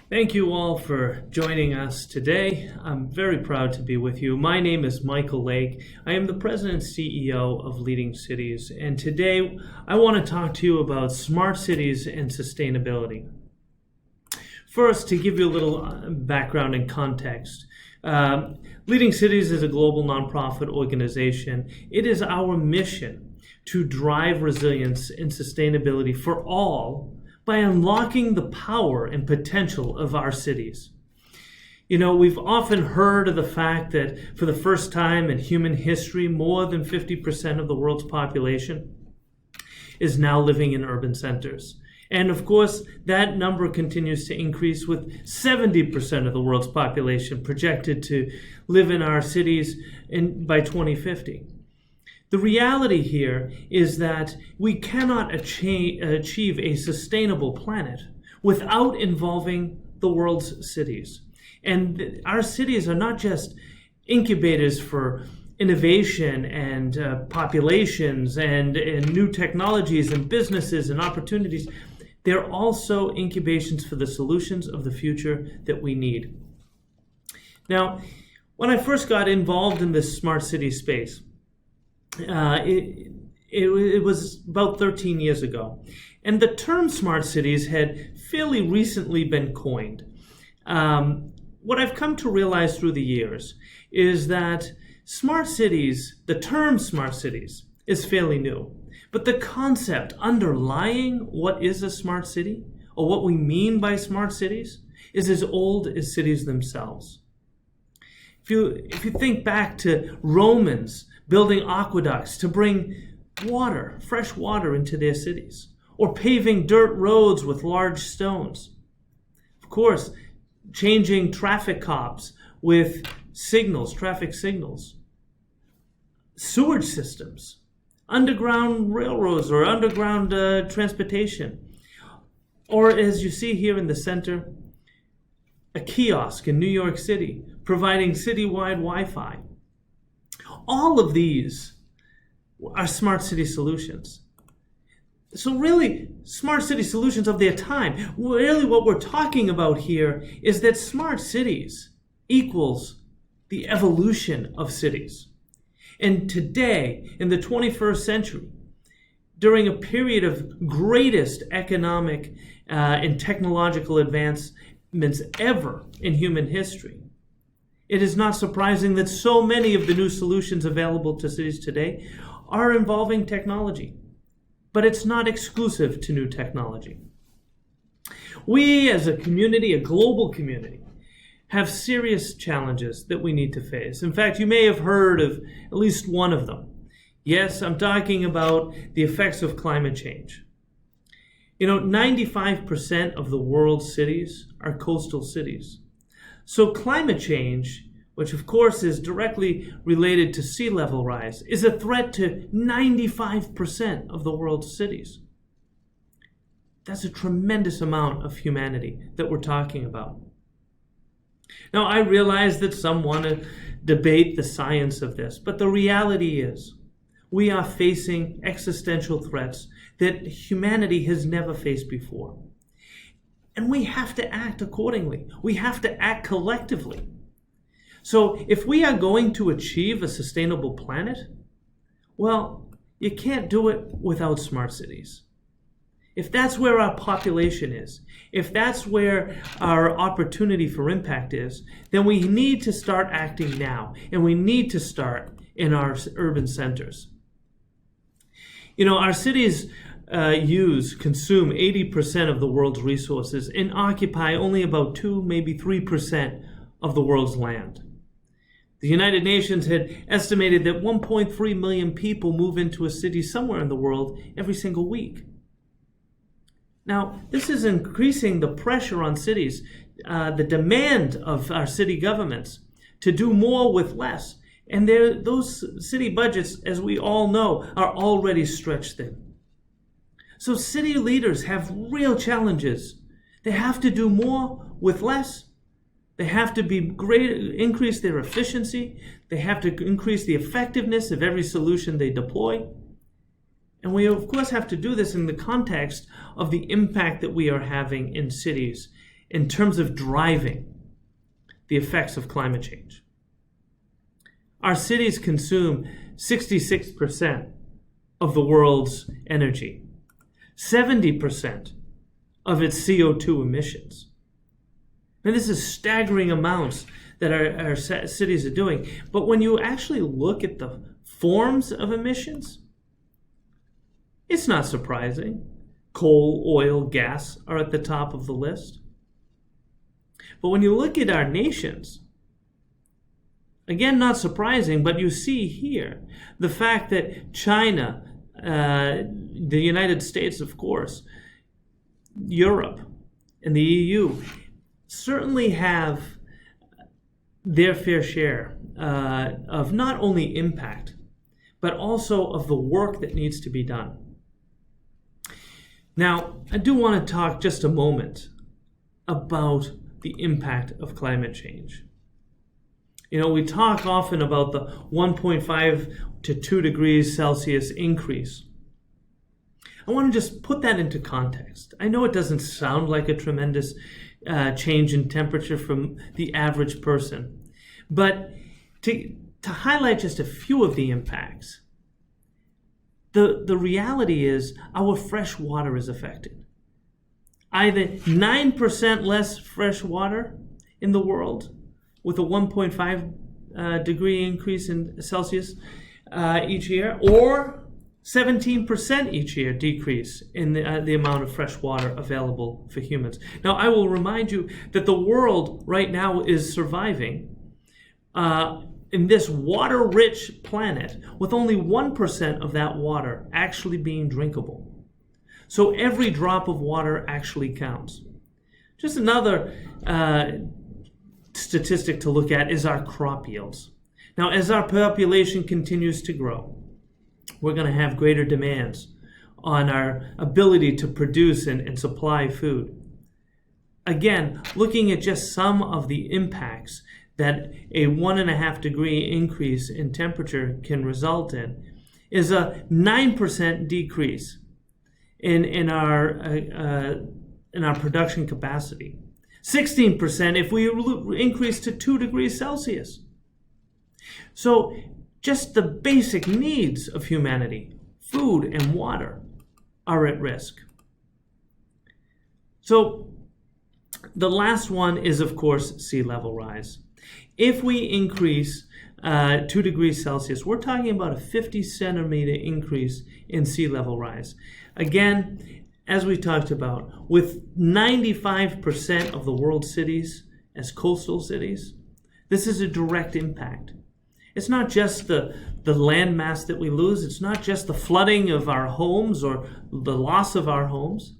Thank you all for joining us today. I'm very proud to be with you. My name is Michael Lake. I am the President and CEO of Leading Cities, and today I want to talk to you about smart cities and sustainability. First, to give you a little background and context, Leading Cities is a global nonprofit organization. It is our mission to drive resilience and sustainability for all by unlocking the power and potential of our cities. You know, we've often heard of the fact that for the first time in human history, more than 50% of the world's population is now living in urban centers. And of course, that number continues to increase, with 70% of the world's population projected to live in our cities by 2050. The reality here is that we cannot achieve a sustainable planet without involving the world's cities. And our cities are not just incubators for innovation and populations and new technologies and businesses and opportunities. They're also incubations for the solutions of the future that we need. Now, when I first got involved in this smart city space, it was about 13 years ago. And the term smart cities had fairly recently been coined. What I've come to realize through the years is that smart cities, the term smart cities, is fairly new. But the concept underlying what is a smart city, or what we mean by smart cities, is as old as cities themselves. If you think back to Romans building aqueducts to bring water, fresh water, into their cities, or paving dirt roads with large stones. Of course, changing traffic cops with signals, traffic signals, sewage systems, underground railroads or underground transportation, or as you see here in the center, a kiosk in New York City providing citywide Wi-Fi. All of these are smart city solutions. So really, smart city solutions of their time. Really what we're talking about here is that smart cities equals the evolution of cities. And today, in the 21st century, during a period of greatest economic and technological advancements ever in human history, it is not surprising that so many of the new solutions available to cities today are involving technology. But it's not exclusive to new technology. We as a community, a global community, have serious challenges that we need to face. In fact, you may have heard of at least one of them. Yes, I'm talking about the effects of climate change. 95% of the world's cities are coastal cities. So climate change, which of course is directly related to sea level rise, is a threat to 95% of the world's cities. That's a tremendous amount of humanity that we're talking about. Now, I realize that some want to debate the science of this, but the reality is we are facing existential threats that humanity has never faced before. And we have to act accordingly. We have to act collectively. So if we are going to achieve a sustainable planet, well, you can't do it without smart cities. If that's where our population is, if that's where our opportunity for impact is, then we need to start acting now, and we need to start in our urban centers. Our cities consume 80% of the world's resources and occupy only about 2, maybe 3% of the world's land. The United Nations had estimated that 1.3 million people move into a city somewhere in the world every single week. Now, this is increasing the pressure on cities, the demand of our city governments to do more with less. And those city budgets, as we all know, are already stretched thin. So city leaders have real challenges. They have to do more with less. They have to increase their efficiency. They have to increase the effectiveness of every solution they deploy. And we, of course, have to do this in the context of the impact that we are having in cities in terms of driving the effects of climate change. Our cities consume 66% of the world's energy, 70% of its CO2 emissions. And this is staggering amounts that our cities are doing. But when you actually look at the forms of emissions, it's not surprising. Coal, oil, gas are at the top of the list. But when you look at our nations, again, not surprising, but you see here the fact that China, the United States, of course, Europe, and the EU certainly have their fair share of not only impact, but also of the work that needs to be done. Now, I do want to talk just a moment about the impact of climate change. You know, we talk often about the 1.5 to 2 degrees Celsius increase. I want to just put that into context. I know it doesn't sound like a tremendous change in temperature from the average person, but to highlight just a few of the impacts, the reality is our fresh water is affected. Either 9% less fresh water in the world with a 1.5 degree increase in Celsius each year, or 17% each year decrease in the amount of fresh water available for humans. Now, I will remind you that the world right now is surviving in this water-rich planet with only 1% of that water actually being drinkable. So every drop of water actually counts. Just another statistic to look at is our crop yields. Now, as our population continues to grow, we're going to have greater demands on our ability to produce and supply food. Again, looking at just some of the impacts that a 1.5 degree increase in temperature can result in is a 9% decrease in our production capacity. 16% if we increase to 2 degrees Celsius. So just the basic needs of humanity, food and water, are at risk. So the last one is, of course, sea level rise. If we increase 2 degrees Celsius, we're talking about a 50 centimeter increase in sea level rise. Again, as we talked about, with 95% of the world's cities as coastal cities, this is a direct impact. It's not just the land mass that we lose. It's not just the flooding of our homes or the loss of our homes.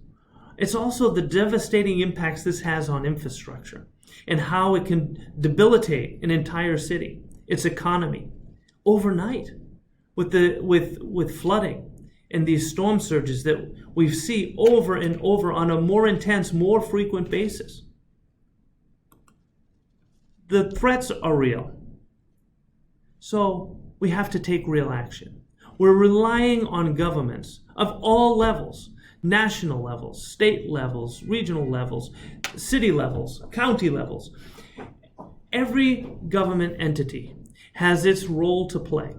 It's also the devastating impacts this has on infrastructure and how it can debilitate an entire city, its economy, overnight with flooding and these storm surges that we see over and over on a more intense, more frequent basis. The threats are real. So we have to take real action. We're relying on governments of all levels, national levels, state levels, regional levels, city levels, county levels. Every government entity has its role to play,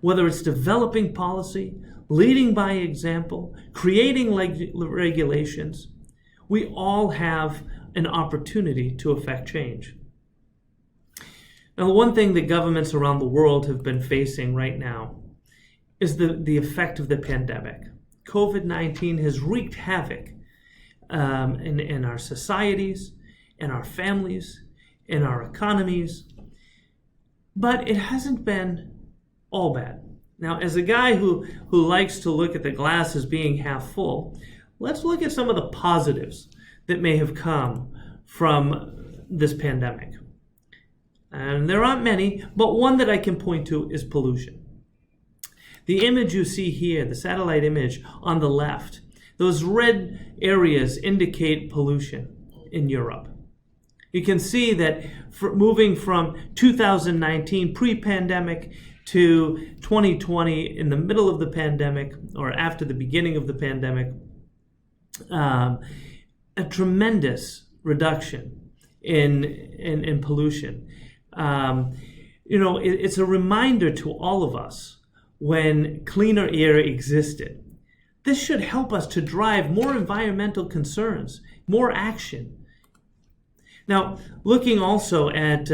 whether it's developing policy, leading by example, creating regulations. We all have an opportunity to affect change. Now, the one thing that governments around the world have been facing right now is the effect of the pandemic. COVID-19 has wreaked havoc in our societies, in our families, in our economies, but it hasn't been all bad. Now, as a guy who likes to look at the glass as being half full, let's look at some of the positives that may have come from this pandemic. And there aren't many, but one that I can point to is pollution. The image you see here, the satellite image on the left, those red areas indicate pollution in Europe. You can see that moving from 2019 pre-pandemic to 2020 in the middle of the pandemic or after the beginning of the pandemic, a tremendous reduction in pollution. It's a reminder to all of us when cleaner air existed. This should help us to drive more environmental concerns, more action. Now, looking also at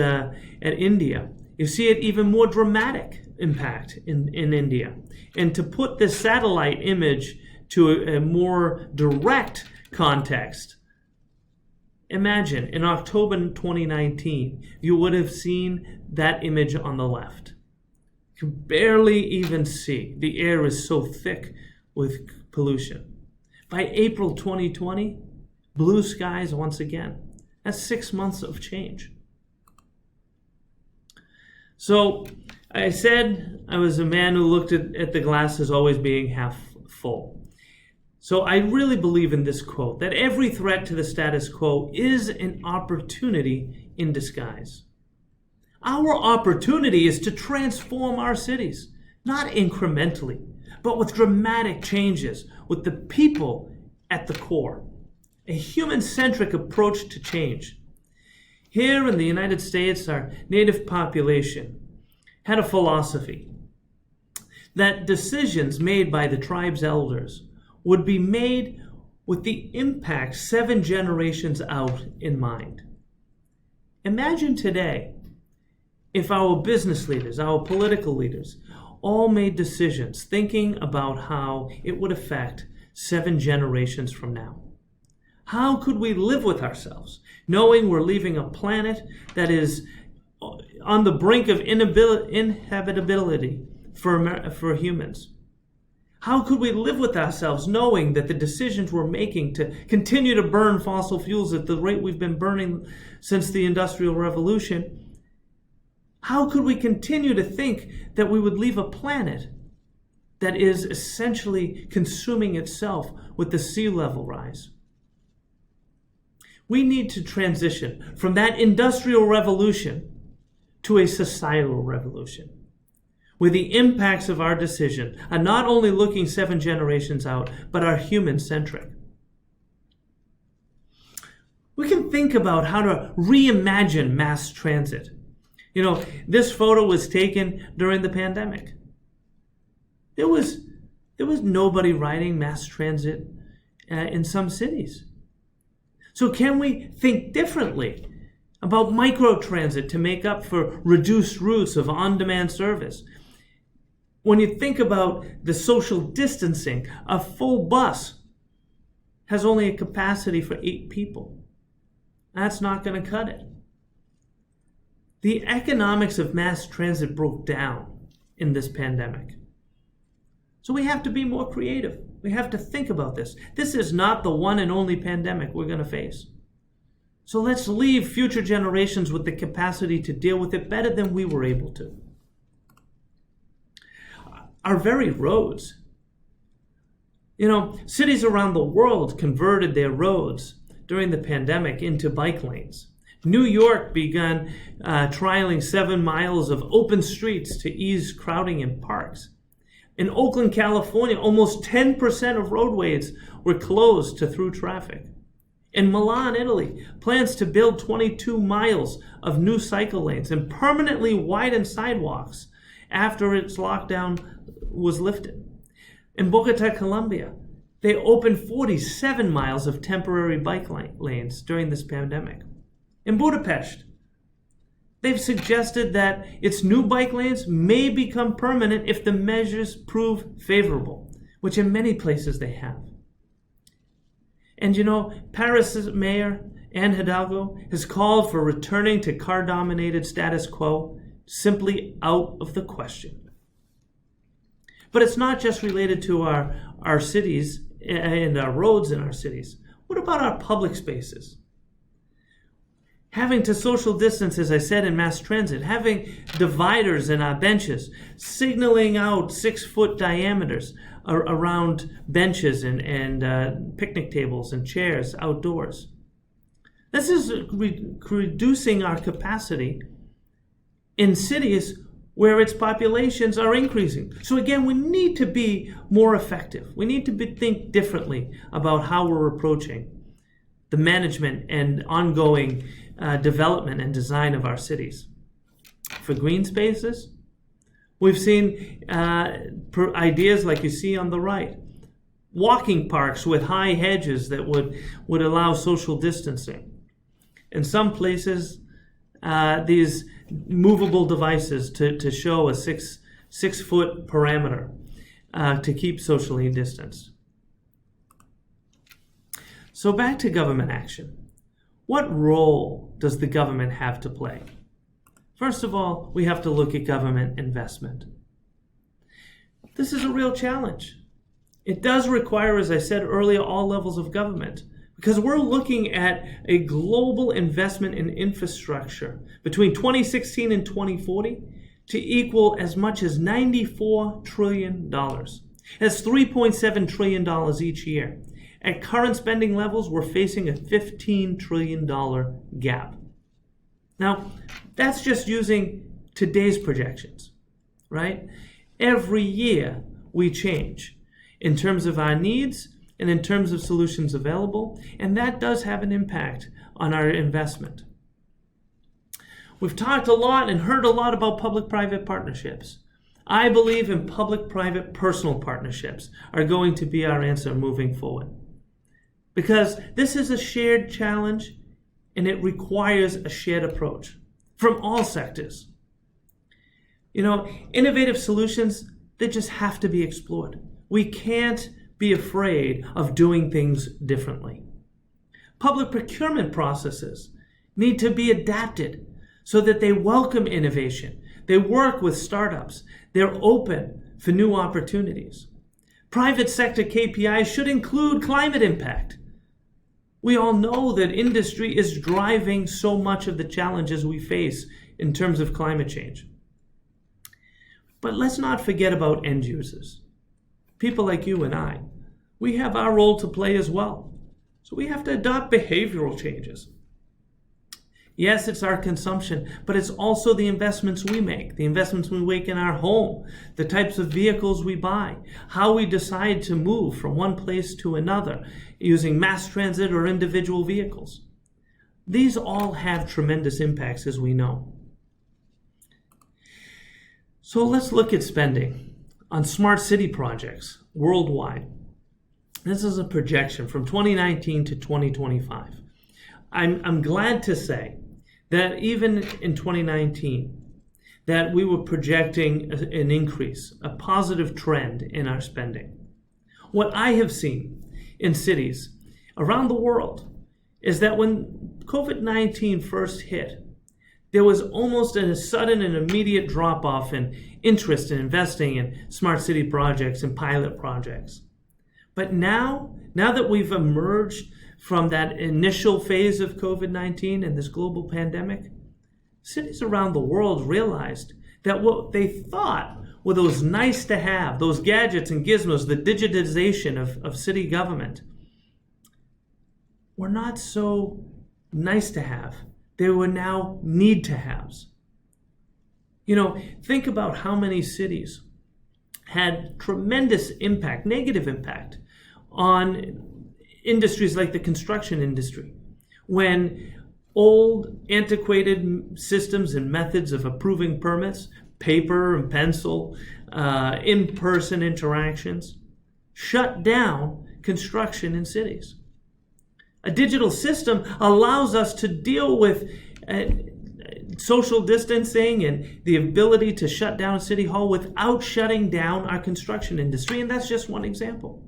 India, you see it even more dramatic impact in India. And to put this satellite image to a more direct context, imagine in October 2019, you would have seen that image on the left. You can barely even see. The air is so thick with pollution. By April 2020, blue skies once again. That's 6 months of change. So I said I was a man who looked at the glass as always being half full. So I really believe in this quote, that every threat to the status quo is an opportunity in disguise. Our opportunity is to transform our cities, not incrementally, but with dramatic changes, with the people at the core. A human-centric approach to change. Here in the United States, our native population had a philosophy that decisions made by the tribe's elders would be made with the impact 7 generations out in mind. Imagine today if our business leaders, our political leaders, all made decisions thinking about how it would affect 7 generations from now. How could we live with ourselves, knowing we're leaving a planet that is on the brink of inhabitability for humans? How could we live with ourselves knowing that the decisions we're making to continue to burn fossil fuels at the rate we've been burning since the Industrial Revolution, how could we continue to think that we would leave a planet that is essentially consuming itself with the sea level rise? We need to transition from that industrial revolution to a societal revolution, where the impacts of our decision are not only looking 7 generations out, but are human-centric. We can think about how to reimagine mass transit. This photo was taken during the pandemic. There was nobody riding mass transit in some cities. So can we think differently about microtransit to make up for reduced routes of on-demand service? When you think about the social distancing, a full bus has only a capacity for 8 people. That's not going to cut it. The economics of mass transit broke down in this pandemic. So we have to be more creative. We have to think about this. This is not the one and only pandemic we're going to face. So let's leave future generations with the capacity to deal with it better than we were able to. Our very roads. Cities around the world converted their roads during the pandemic into bike lanes. New York began trialing 7 miles of open streets to ease crowding in parks. In Oakland, California, almost 10% of roadways were closed to through traffic. In Milan, Italy, plans to build 22 miles of new cycle lanes and permanently widen sidewalks after its lockdown was lifted. In Bogota, Colombia, they opened 47 miles of temporary bike lanes during this pandemic. In Budapest, they've suggested that its new bike lanes may become permanent if the measures prove favorable, which in many places they have. And Paris' mayor, Anne Hidalgo, has called for returning to car-dominated status quo simply out of the question. But it's not just related to our cities and our roads in our cities. What about our public spaces? Having to social distance, as I said, in mass transit, having dividers in our benches, signaling out 6-foot diameters around benches and picnic tables and chairs outdoors. This is reducing our capacity in cities where its populations are increasing. So again, we need to be more effective. We need to think differently about how we're approaching the management and ongoing development and design of our cities. For green spaces, we've seen ideas like you see on the right. Walking parks with high hedges that would allow social distancing. In some places, these movable devices to show a six foot parameter to keep socially distanced. So back to government action. What role does the government have to play? First of all, we have to look at government investment. This is a real challenge. It does require, as I said earlier, all levels of government, because we're looking at a global investment in infrastructure between 2016 and 2040 to equal as much as $94 trillion. That's $3.7 trillion each year. At current spending levels, we're facing a $15 trillion gap. Now, that's just using today's projections, right? Every year we change in terms of our needs and in terms of solutions available, and that does have an impact on our investment. We've talked a lot and heard a lot about public-private partnerships. I believe in public-private personal partnerships are going to be our answer moving forward. Because this is a shared challenge and it requires a shared approach from all sectors. Innovative solutions, they just have to be explored. We can't be afraid of doing things differently. Public procurement processes need to be adapted so that they welcome innovation. They work with startups. They're open for new opportunities. Private sector KPIs should include climate impact. We all know that industry is driving so much of the challenges we face in terms of climate change. But let's not forget about end users. People like you and I, we have our role to play as well. So we have to adopt behavioral changes. Yes, it's our consumption, but it's also the investments we make, the investments we make in our home, the types of vehicles we buy, how we decide to move from one place to another using mass transit or individual vehicles. These all have tremendous impacts, as we know. So let's look at spending on smart city projects worldwide. This is a projection from 2019 to 2025. I'm glad to say that even in 2019, that we were projecting an increase, a positive trend in our spending. What I have seen in cities around the world is that when COVID-19 first hit, there was almost a sudden and immediate drop-off in interest in investing in smart city projects and pilot projects. But now that we've emerged from that initial phase of COVID-19 and this global pandemic, cities around the world realized that what they thought were those nice to have, those gadgets and gizmos, the digitization of city government, were not so nice to have. They were now need to haves. Think about how many cities had tremendous impact, negative impact, on industries like the construction industry, when old, antiquated systems and methods of approving permits, paper and pencil, in-person interactions, shut down construction in cities. A digital system allows us to deal with social distancing and the ability to shut down City Hall without shutting down our construction industry, and that's just one example.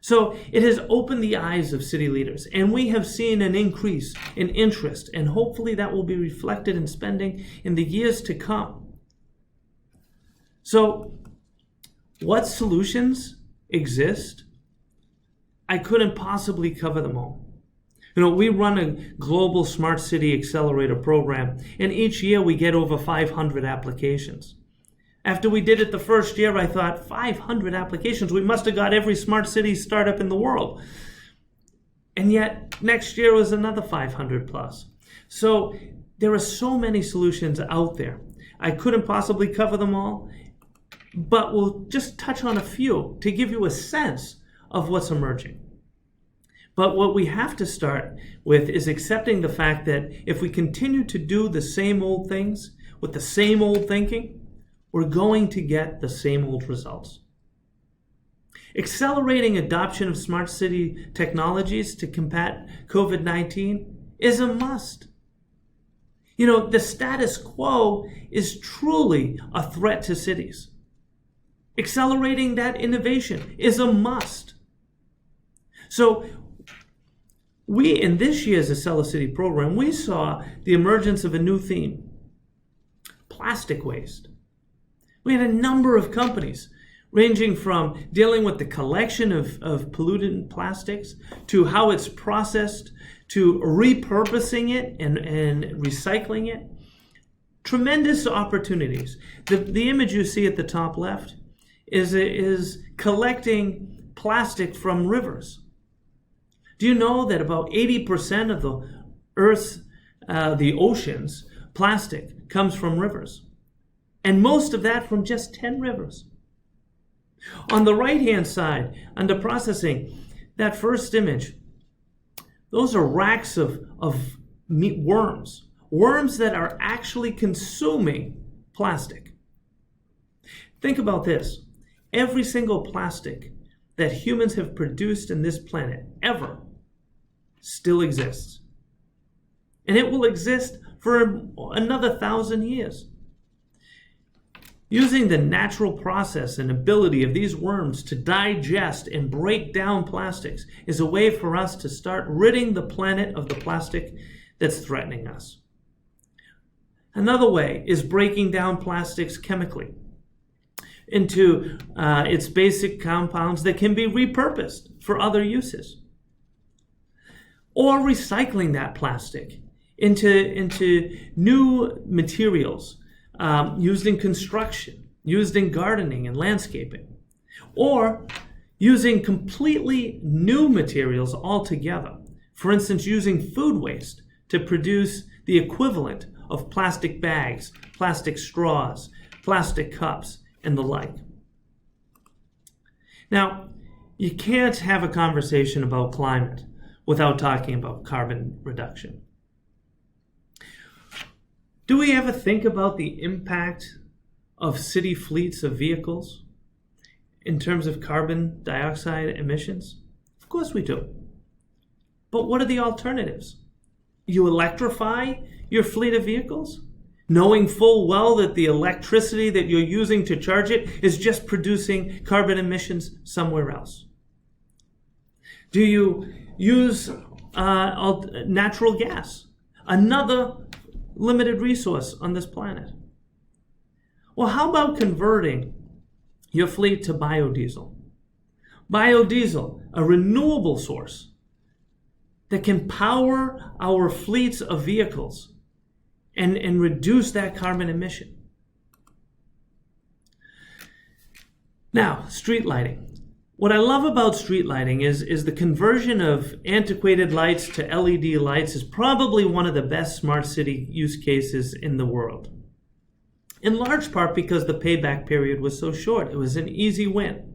So it has opened the eyes of city leaders, and we have seen an increase in interest, and hopefully that will be reflected in spending in the years to come. So what solutions exist? I couldn't possibly cover them all. We run a global smart city accelerator program, and each year we get over 500 applications. After we did it the first year, I thought, 500 applications. We must have got every smart city startup in the world. And yet, next year was another 500 plus. So there are so many solutions out there. I couldn't possibly cover them all, but we'll just touch on a few to give you a sense of what's emerging. But what we have to start with is accepting the fact that if we continue to do the same old things with the same old thinking, we're going to get the same old results. Accelerating adoption of smart city technologies to combat COVID-19 is a must. The status quo is truly a threat to cities. Accelerating that innovation is a must. So in this year's Acela City program, we saw the emergence of a new theme, plastic waste. We had a number of companies ranging from dealing with the collection of pollutant plastics to how it's processed to repurposing it and recycling it. Tremendous opportunities. The image you see at the top left is collecting plastic from rivers. Do you know that about 80% of the Earth's, the oceans, plastic comes from rivers? And most of that from just 10 rivers. On the right-hand side, under processing, that first image, those are racks of worms that are actually consuming plastic. Think about this. Every single plastic that humans have produced in this planet ever still exists. And it will exist for another 1,000 years. Using the natural process and ability of these worms to digest and break down plastics is a way for us to start ridding the planet of the plastic that's threatening us. Another way is breaking down plastics chemically into its basic compounds that can be repurposed for other uses. Or recycling that plastic into new materials used in construction, used in gardening and landscaping, or using completely new materials altogether. For instance, using food waste to produce the equivalent of plastic bags, plastic straws, plastic cups, and the like. Now, you can't have a conversation about climate without talking about carbon reduction. Do we ever think about the impact of city fleets of vehicles in terms of carbon dioxide emissions? Of course we do. But what are the alternatives? You electrify your fleet of vehicles, knowing full well that the electricity that you're using to charge it is just producing carbon emissions somewhere else. Do you use natural gas, another limited resource on this planet? Well, how about converting your fleet to biodiesel? Biodiesel, a renewable source that can power our fleets of vehicles and reduce that carbon emission. Now, street lighting. What I love about street lighting is the conversion of antiquated lights to LED lights is probably one of the best smart city use cases in the world. In large part because the payback period was so short. It was an easy win.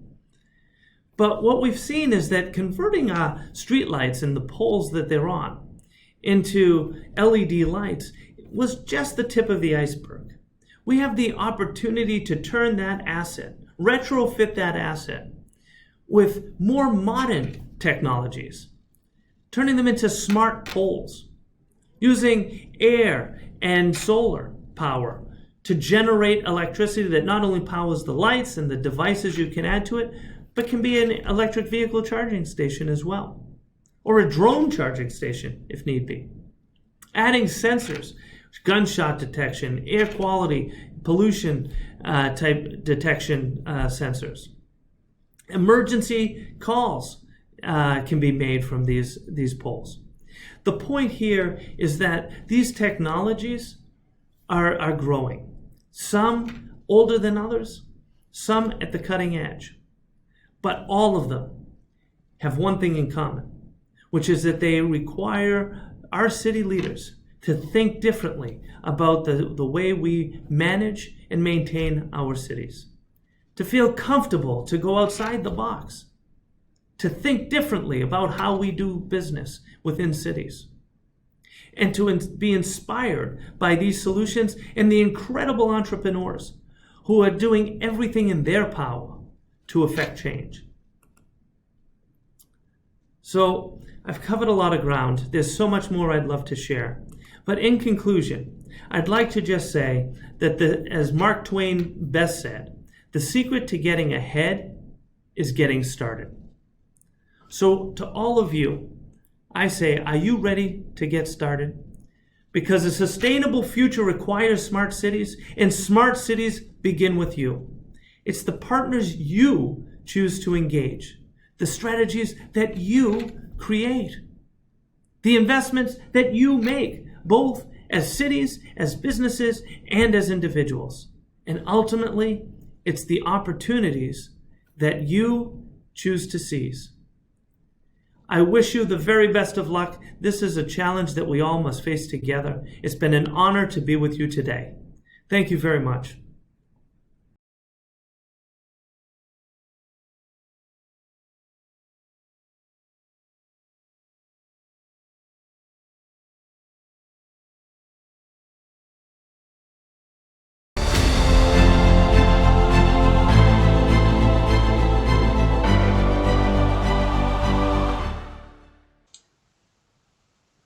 But what we've seen is that converting street lights and the poles that they're on into LED lights was just the tip of the iceberg. We have the opportunity to turn that asset, retrofit that asset, with more modern technologies, turning them into smart poles, using air and solar power to generate electricity that not only powers the lights and the devices you can add to it, but can be an electric vehicle charging station as well, or a drone charging station if need be. Adding sensors, gunshot detection, air quality, pollution type detection sensors. Emergency calls can be made from these poles. The point here is that these technologies are growing. Some older than others, some at the cutting edge. But all of them have one thing in common, which is that they require our city leaders to think differently about the way we manage and maintain our cities, to feel comfortable to go outside the box, to think differently about how we do business within cities, and to be inspired by these solutions and the incredible entrepreneurs who are doing everything in their power to affect change. So I've covered a lot of ground. There's so much more I'd love to share. But in conclusion, I'd like to just say that, as Mark Twain best said, the secret to getting ahead is getting started. So to all of you, I say, are you ready to get started? Because a sustainable future requires smart cities, and smart cities begin with you. It's the partners you choose to engage, the strategies that you create, the investments that you make, both as cities, as businesses, and as individuals. And ultimately, it's the opportunities that you choose to seize. I wish you the very best of luck. This is a challenge that we all must face together. It's been an honor to be with you today. Thank you very much.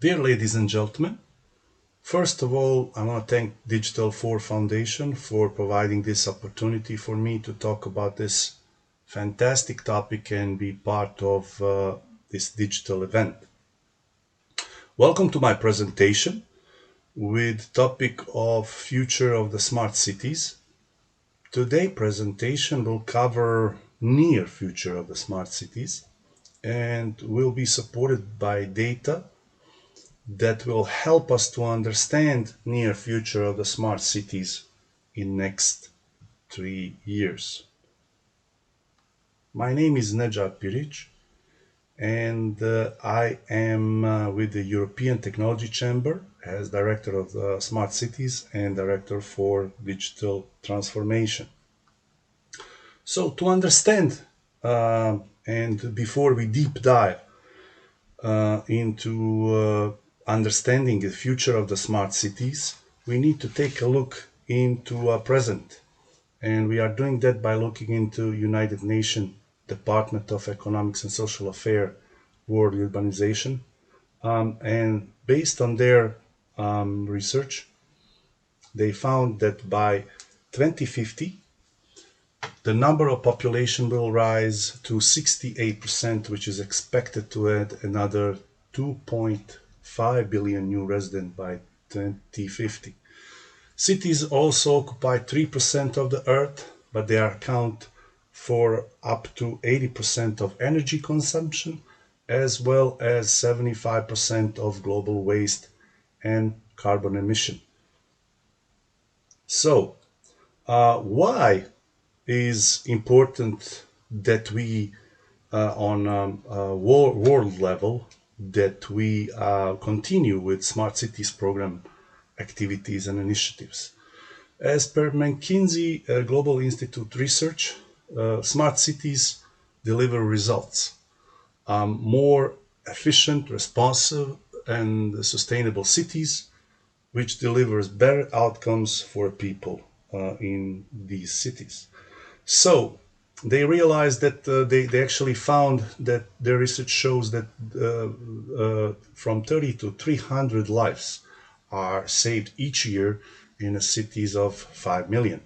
Dear ladies and gentlemen, first of all, I want to thank Digital 4 Foundation for providing this opportunity for me to talk about this fantastic topic and be part of this digital event. Welcome to my presentation with topic of future of the smart cities. Today's presentation will cover near future of the smart cities and will be supported by data that will help us to understand near future of the smart cities in next 3 years. My name is Nejat Piric, and I am with the European Technology Chamber as Director of the Smart Cities and Director for Digital Transformation. So to understand and before we deep dive into understanding the future of the smart cities, we need to take a look into present. And we are doing that by looking into United Nations Department of Economics and Social Affairs World Urbanization. And based on their research, they found that by 2050, the number of population will rise to 68%, which is expected to add another 2.5 billion new residents by 2050. Cities also occupy 3% of the earth, but they account for up to 80% of energy consumption, as well as 75% of global waste and carbon emission. So, why is important that we on a world level that we continue with smart cities program activities and initiatives. As per McKinsey Global Institute research, smart cities deliver results, more efficient, responsive and sustainable cities, which delivers better outcomes for people in these cities. So they realized that they actually found that their research shows that from 30 to 300 lives are saved each year in the cities of 5 million.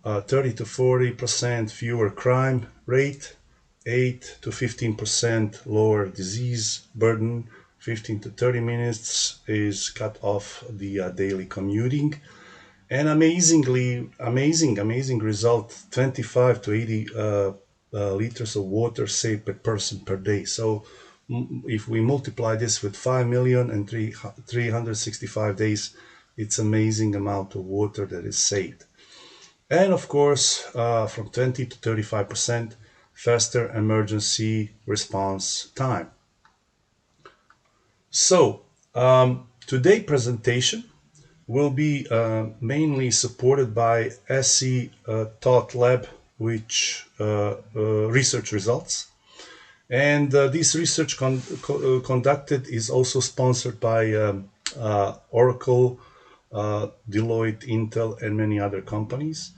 30 to 40% fewer crime rate, 8 to 15% lower disease burden, 15 to 30 minutes is cut off the daily commuting. And amazing result, 25 to 80 liters of water saved per person per day. So if we multiply this with 5 million and 365 days, it's amazing amount of water that is saved. And of course, from 20 to 35% faster emergency response time. So today's presentation will be mainly supported by SE Thought Lab, which research results. And this research conducted is also sponsored by Oracle, Deloitte, Intel, and many other companies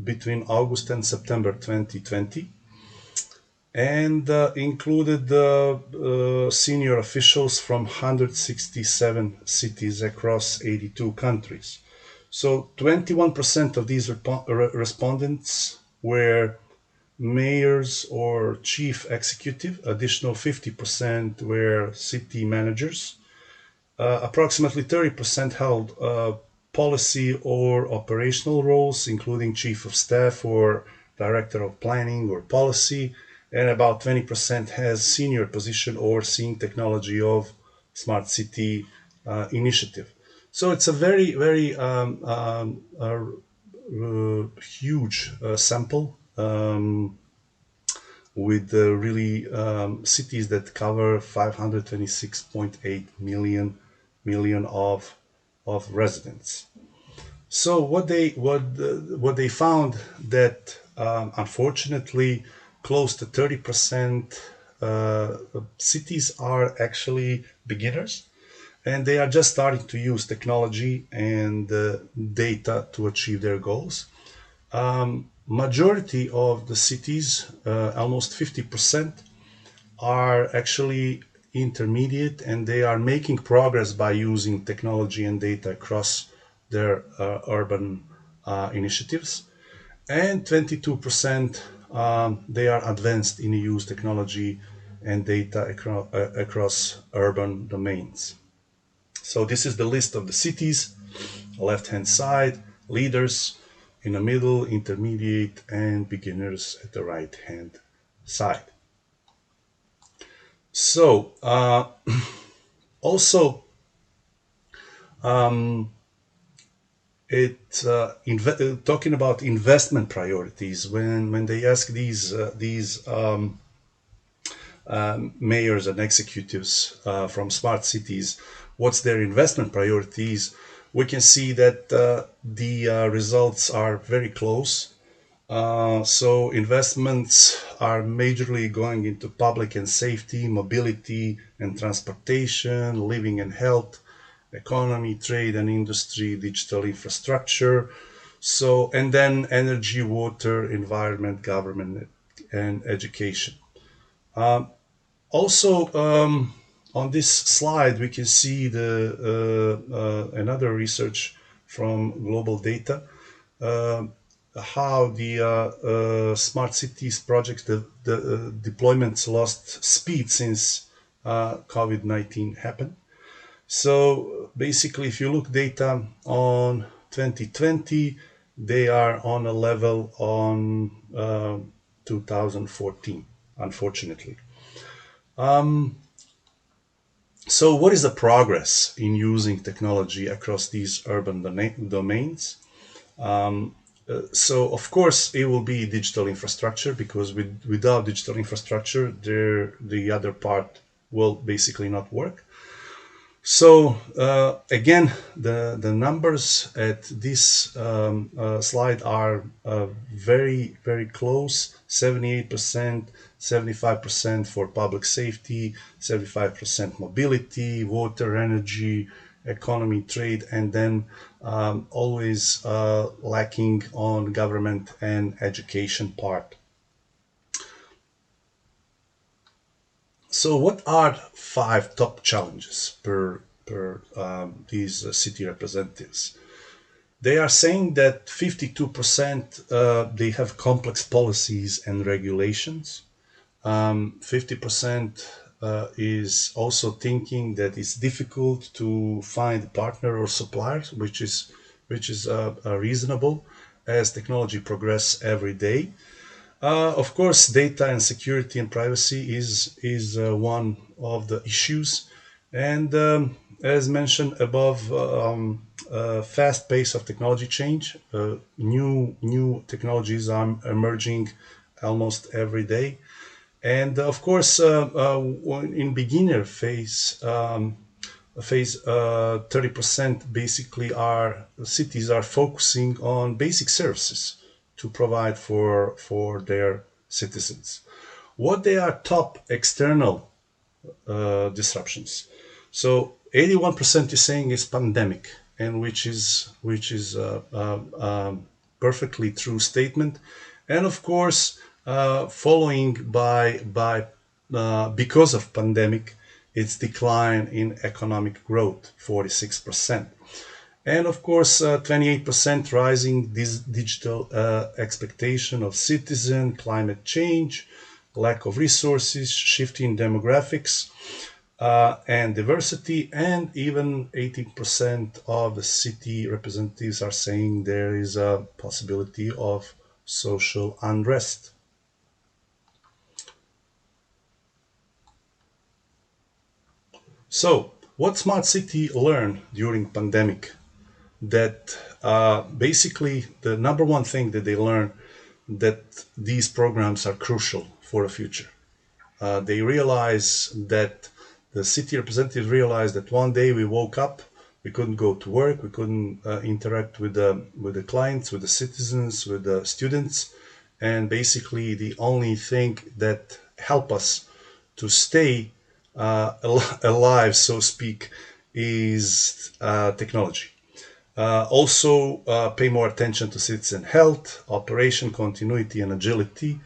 between August and September 2020, and included senior officials from 167 cities across 82 countries. So 21% of these respondents were mayors or chief executive. Additional 50% were city managers. Approximately 30% held policy or operational roles, including chief of staff or director of planning or policy, and about 20% has senior position overseeing technology of smart city initiative. So it's a very, very huge sample with really cities that cover 526.8 million of residents. So what they found that unfortunately close to 30% cities are actually beginners, and they are just starting to use technology and data to achieve their goals. Majority of the cities, almost 50%, are actually intermediate, and they are making progress by using technology and data across their urban initiatives. And 22%, they are advanced in use technology and data across urban domains. So this is the list of the cities, left-hand side, leaders in the middle, intermediate, and beginners at the right-hand side. So also talking about investment priorities, when they ask these mayors and executives from smart cities what's their investment priorities, we can see that the results are very close. So investments are majorly going into public and safety, mobility and transportation, living and health, economy, trade and industry, digital infrastructure. So, and then energy, water, environment, government, and education. Also, on this slide, we can see another research from Global Data, how the smart cities projects, the deployments lost speed since COVID-19 happened. So basically, if you look data on 2020, they are on a level on 2014, unfortunately. So what is the progress in using technology across these urban domains? So of course it will be digital infrastructure, because without digital infrastructure, the other part will basically not work. So again, the numbers at this slide are very, very close. 78%, 75% for public safety, 75% mobility, water, energy, economy, trade, and then always lacking on government and education part. So what are 5 top challenges per these city representatives? They are saying that 52% they have complex policies and regulations. 50% is also thinking that it's difficult to find partner or suppliers, which is reasonable as technology progress every day. Of course, data and security and privacy is one of the issues, and as mentioned above, fast pace of technology change. New technologies are emerging almost every day, and of course, in beginner phase. 30% basically cities are focusing on basic services to provide for their citizens. What they are top external disruptions? So 81% is saying is pandemic, and which is perfectly true statement, and of course following by because of pandemic, its decline in economic growth 46%. And of course, 28% rising this digital expectation of citizen, climate change, lack of resources, shifting demographics, and diversity, and even 18% of the city representatives are saying there is a possibility of social unrest. So, what smart city learned during pandemic? That basically the number one thing that they learn that these programs are crucial for the future. They realize that the city representatives realized that one day we woke up, we couldn't go to work, we couldn't interact with the clients, with the citizens, with the students, and basically the only thing that help us to stay alive, so to speak, is technology. Also, pay more attention to citizen health, operation continuity and agility,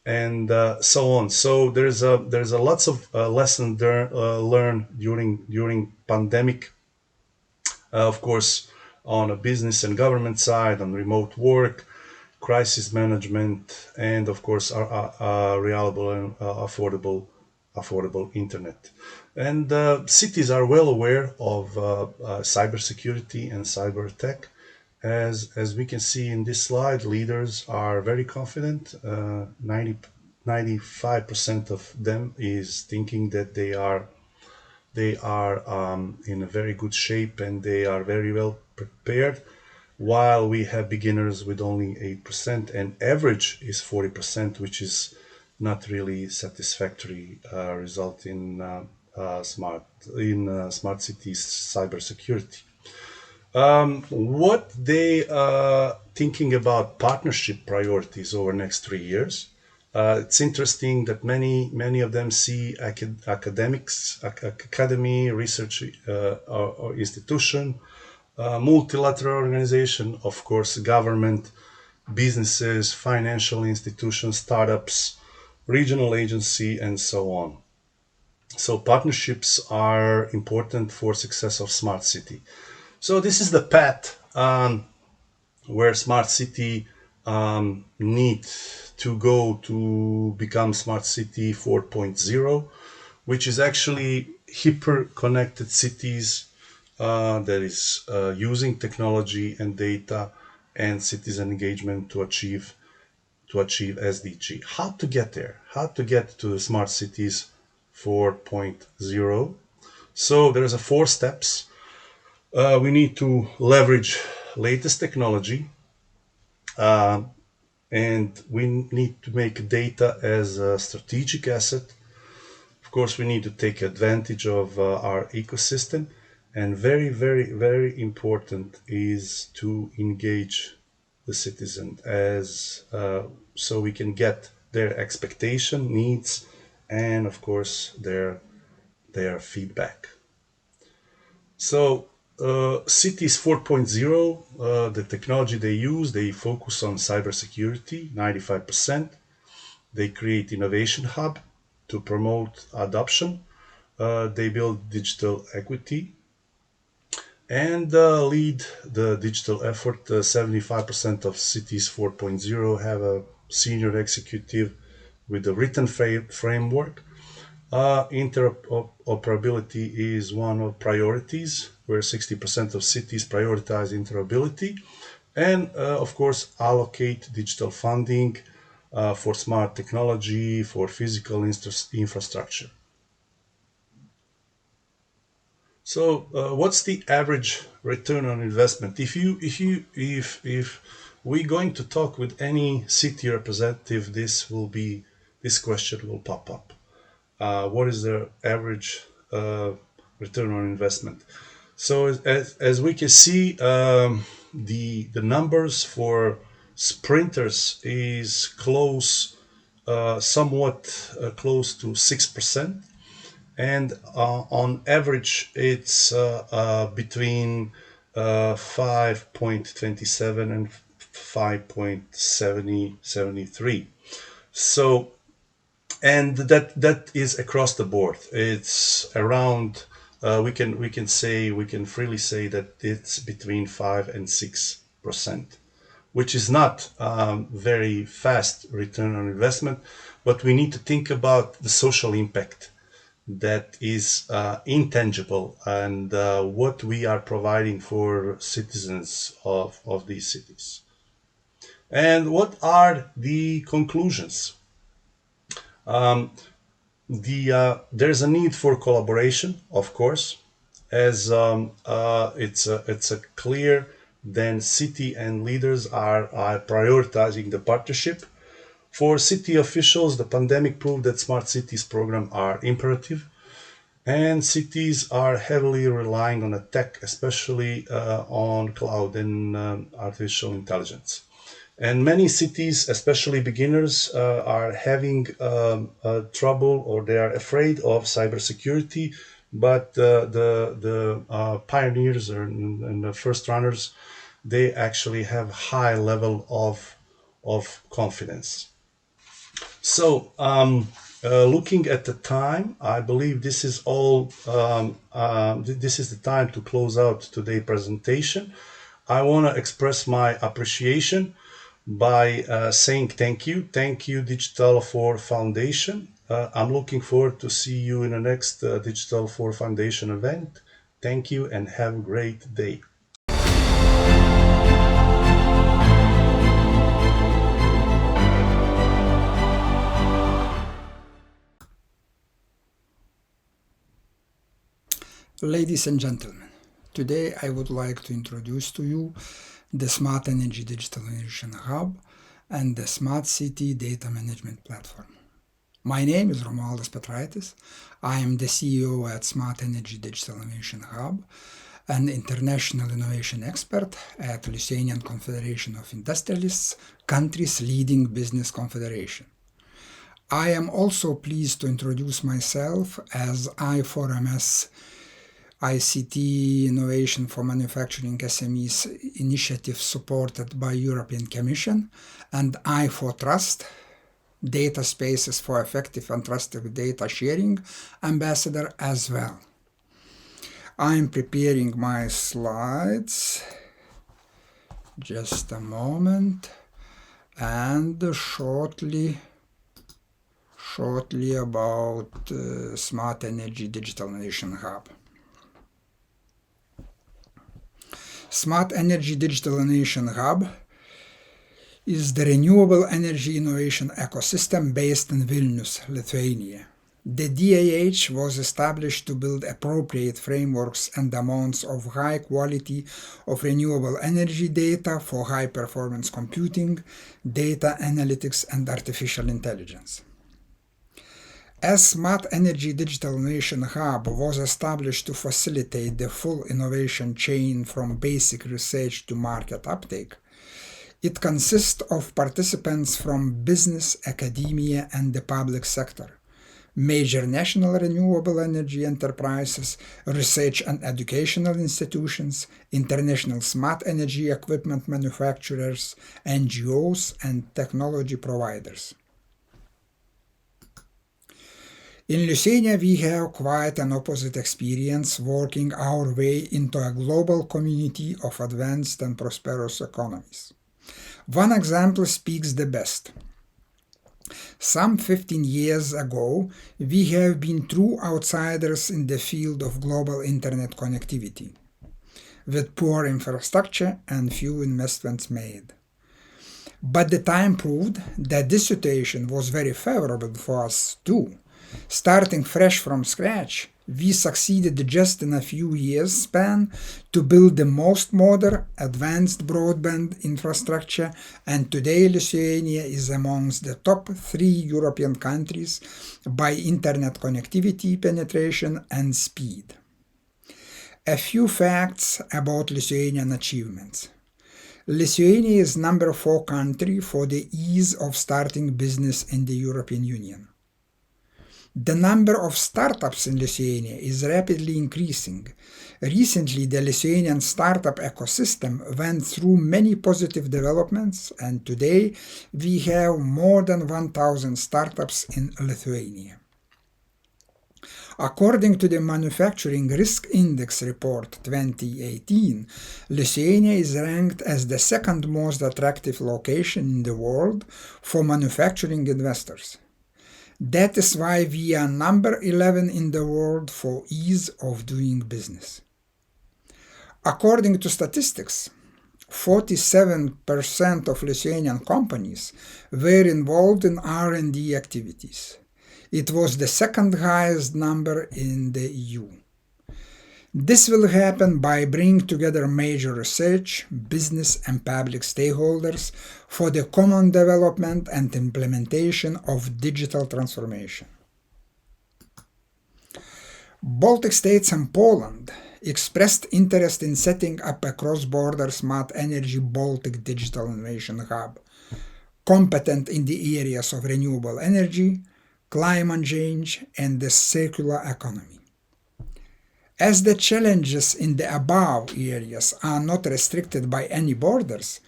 and so on. So there's a lots of lessons learned during pandemic. Of course, on a business and government side, on remote work, crisis management, and of course, reliable and affordable internet. And cities are well aware of cybersecurity and cyber attack. As we can see in this slide, leaders are very confident. 95% of them is thinking that they are in a very good shape and they are very well prepared, while we have beginners with only 8% and average is 40%, which is not really satisfactory result in smart cities cybersecurity. What they thinking about partnership priorities over next 3 years? It's interesting that many of them see academics, academy, research or institution, multilateral organization, of course, government, businesses, financial institutions, startups, regional agency, and so on. So partnerships are important for success of smart city. So this is the path where smart city need to go to become smart city 4.0, which is actually hyper connected cities that is using technology and data and citizen engagement to achieve SDG. How to get there? How to get to the smart cities 4.0? So there's a 4 steps. We need to leverage latest technology, and we need to make data as a strategic asset. Of course, we need to take advantage of our ecosystem, and very, very, very important is to engage the citizen as so we can get their expectation, needs, and of course their feedback. So Cities 4.0, the technology they focus on cybersecurity, 95%. They create innovation hub to promote adoption. They build digital equity and lead the digital effort. 75% of Cities 4.0 have a senior executive with a written framework. Interoperability is one of priorities, where 60% of cities prioritize interoperability, and of course allocate digital funding for smart technology, for physical infrastructure. So, what's the average return on investment? If we're going to talk with any city representative, this question will pop up. What is the average return on investment? So as we can see, the numbers for sprinters is close somewhat close to 6%, and on average it's between 5.27 and 5.73. So, and that is across the board. It's around. We can freely say that it's between 5 and 6%, which is not very fast return on investment, but we need to think about the social impact that is intangible, and what we are providing for citizens of these cities. And what are the conclusions? There's a need for collaboration, of course, as it's a clear. Then city and leaders are prioritizing the partnership. For city officials, the pandemic proved that smart cities program are imperative, and cities are heavily relying on tech, especially on cloud and artificial intelligence. And many cities, especially beginners, are having trouble, or they are afraid of cybersecurity. But the pioneers and the first runners, they actually have high level of confidence. So, looking at the time, I believe this is all. This is the time to close out today's presentation. I want to express my appreciation by saying thank you, Digital 4 Foundation. I'm looking forward to see you in the next Digital 4 Foundation event. Thank you and have a great day. Ladies and gentlemen, today I would like to introduce to you the Smart Energy Digital Innovation Hub and the Smart City Data Management Platform. My name is Romualdas Petraitis. I am the CEO at Smart Energy Digital Innovation Hub, an international innovation expert at Lithuanian Confederation of Industrialists, country's leading business confederation. I am also pleased to introduce myself as I4MS ICT Innovation for Manufacturing SMEs initiative supported by European Commission, and I4Trust, Data Spaces for Effective and Trusted Data Sharing ambassador as well. I am preparing my slides. Just a moment. And shortly about Smart Energy Digital Innovation Hub. Smart Energy Digital Innovation Hub is the renewable energy innovation ecosystem based in Vilnius, Lithuania. The DAH was established to build appropriate frameworks and amounts of high quality of renewable energy data for high-performance computing, data analytics, and artificial intelligence. As Smart Energy Digital Innovation Hub was established to facilitate the full innovation chain from basic research to market uptake, it consists of participants from business, academia, and the public sector, major national renewable energy enterprises, research and educational institutions, international smart energy equipment manufacturers, NGOs, and technology providers. In Lithuania, we have quite an opposite experience working our way into a global community of advanced and prosperous economies. One example speaks the best. Some 15 years ago, we have been true outsiders in the field of global internet connectivity, with poor infrastructure and few investments made. But the time proved that this situation was very favorable for us too. Starting fresh from scratch, we succeeded just in a few years span to build the most modern, advanced broadband infrastructure, and today Lithuania is amongst the top 3 European countries by internet connectivity penetration and speed. A few facts about Lithuanian achievements. Lithuania is number 4 country for the ease of starting business in the European Union. The number of startups in Lithuania is rapidly increasing. Recently, the Lithuanian startup ecosystem went through many positive developments, and today we have more than 1,000 startups in Lithuania. According to the Manufacturing Risk Index Report 2018, Lithuania is ranked as the second most attractive location in the world for manufacturing investors. That is why we are number 11 in the world for ease of doing business. According to statistics, 47% of Lithuanian companies were involved in R&D activities. It was the second highest number in the EU. This will happen by bringing together major research, business and public stakeholders for the common development and implementation of digital transformation. Baltic states and Poland expressed interest in setting up a cross-border smart energy Baltic digital innovation hub, competent in the areas of renewable energy, climate change, and the circular economy. As the challenges in the above areas are not restricted by any borders,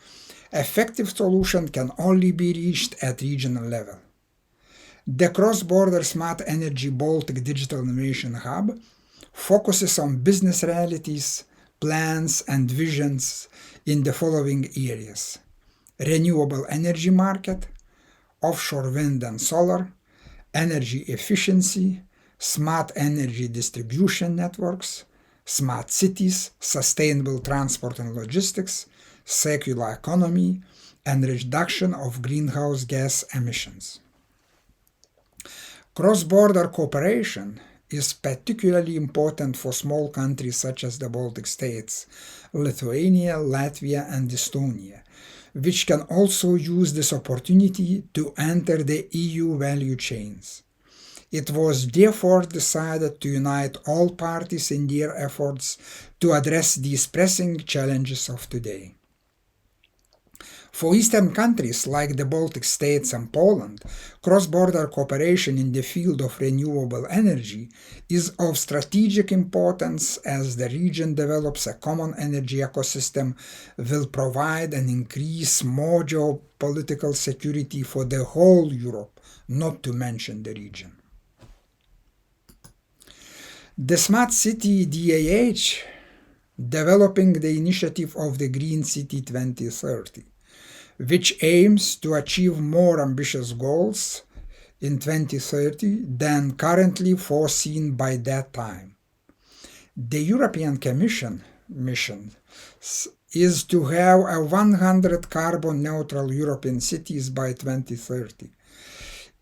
effective solution can only be reached at regional level. The cross-border smart energy Baltic digital innovation hub focuses on business realities, plans and visions in the following areas: renewable energy market, offshore wind and solar, energy efficiency, smart energy distribution networks, smart cities, sustainable transport and logistics, circular economy, and reduction of greenhouse gas emissions. Cross-border cooperation is particularly important for small countries such as the Baltic states, Lithuania, Latvia, and Estonia, which can also use this opportunity to enter the EU value chains. It was therefore decided to unite all parties in their efforts to address these pressing challenges of today. For Eastern countries like the Baltic states and Poland, cross-border cooperation in the field of renewable energy is of strategic importance as the region develops a common energy ecosystem will provide and increase more geopolitical security for the whole Europe, not to mention the region. The Smart City DAH, developing the initiative of the Green City 2030, which aims to achieve more ambitious goals in 2030 than currently foreseen by that time. The European Commission mission is to have 100 carbon-neutral European cities by 2030.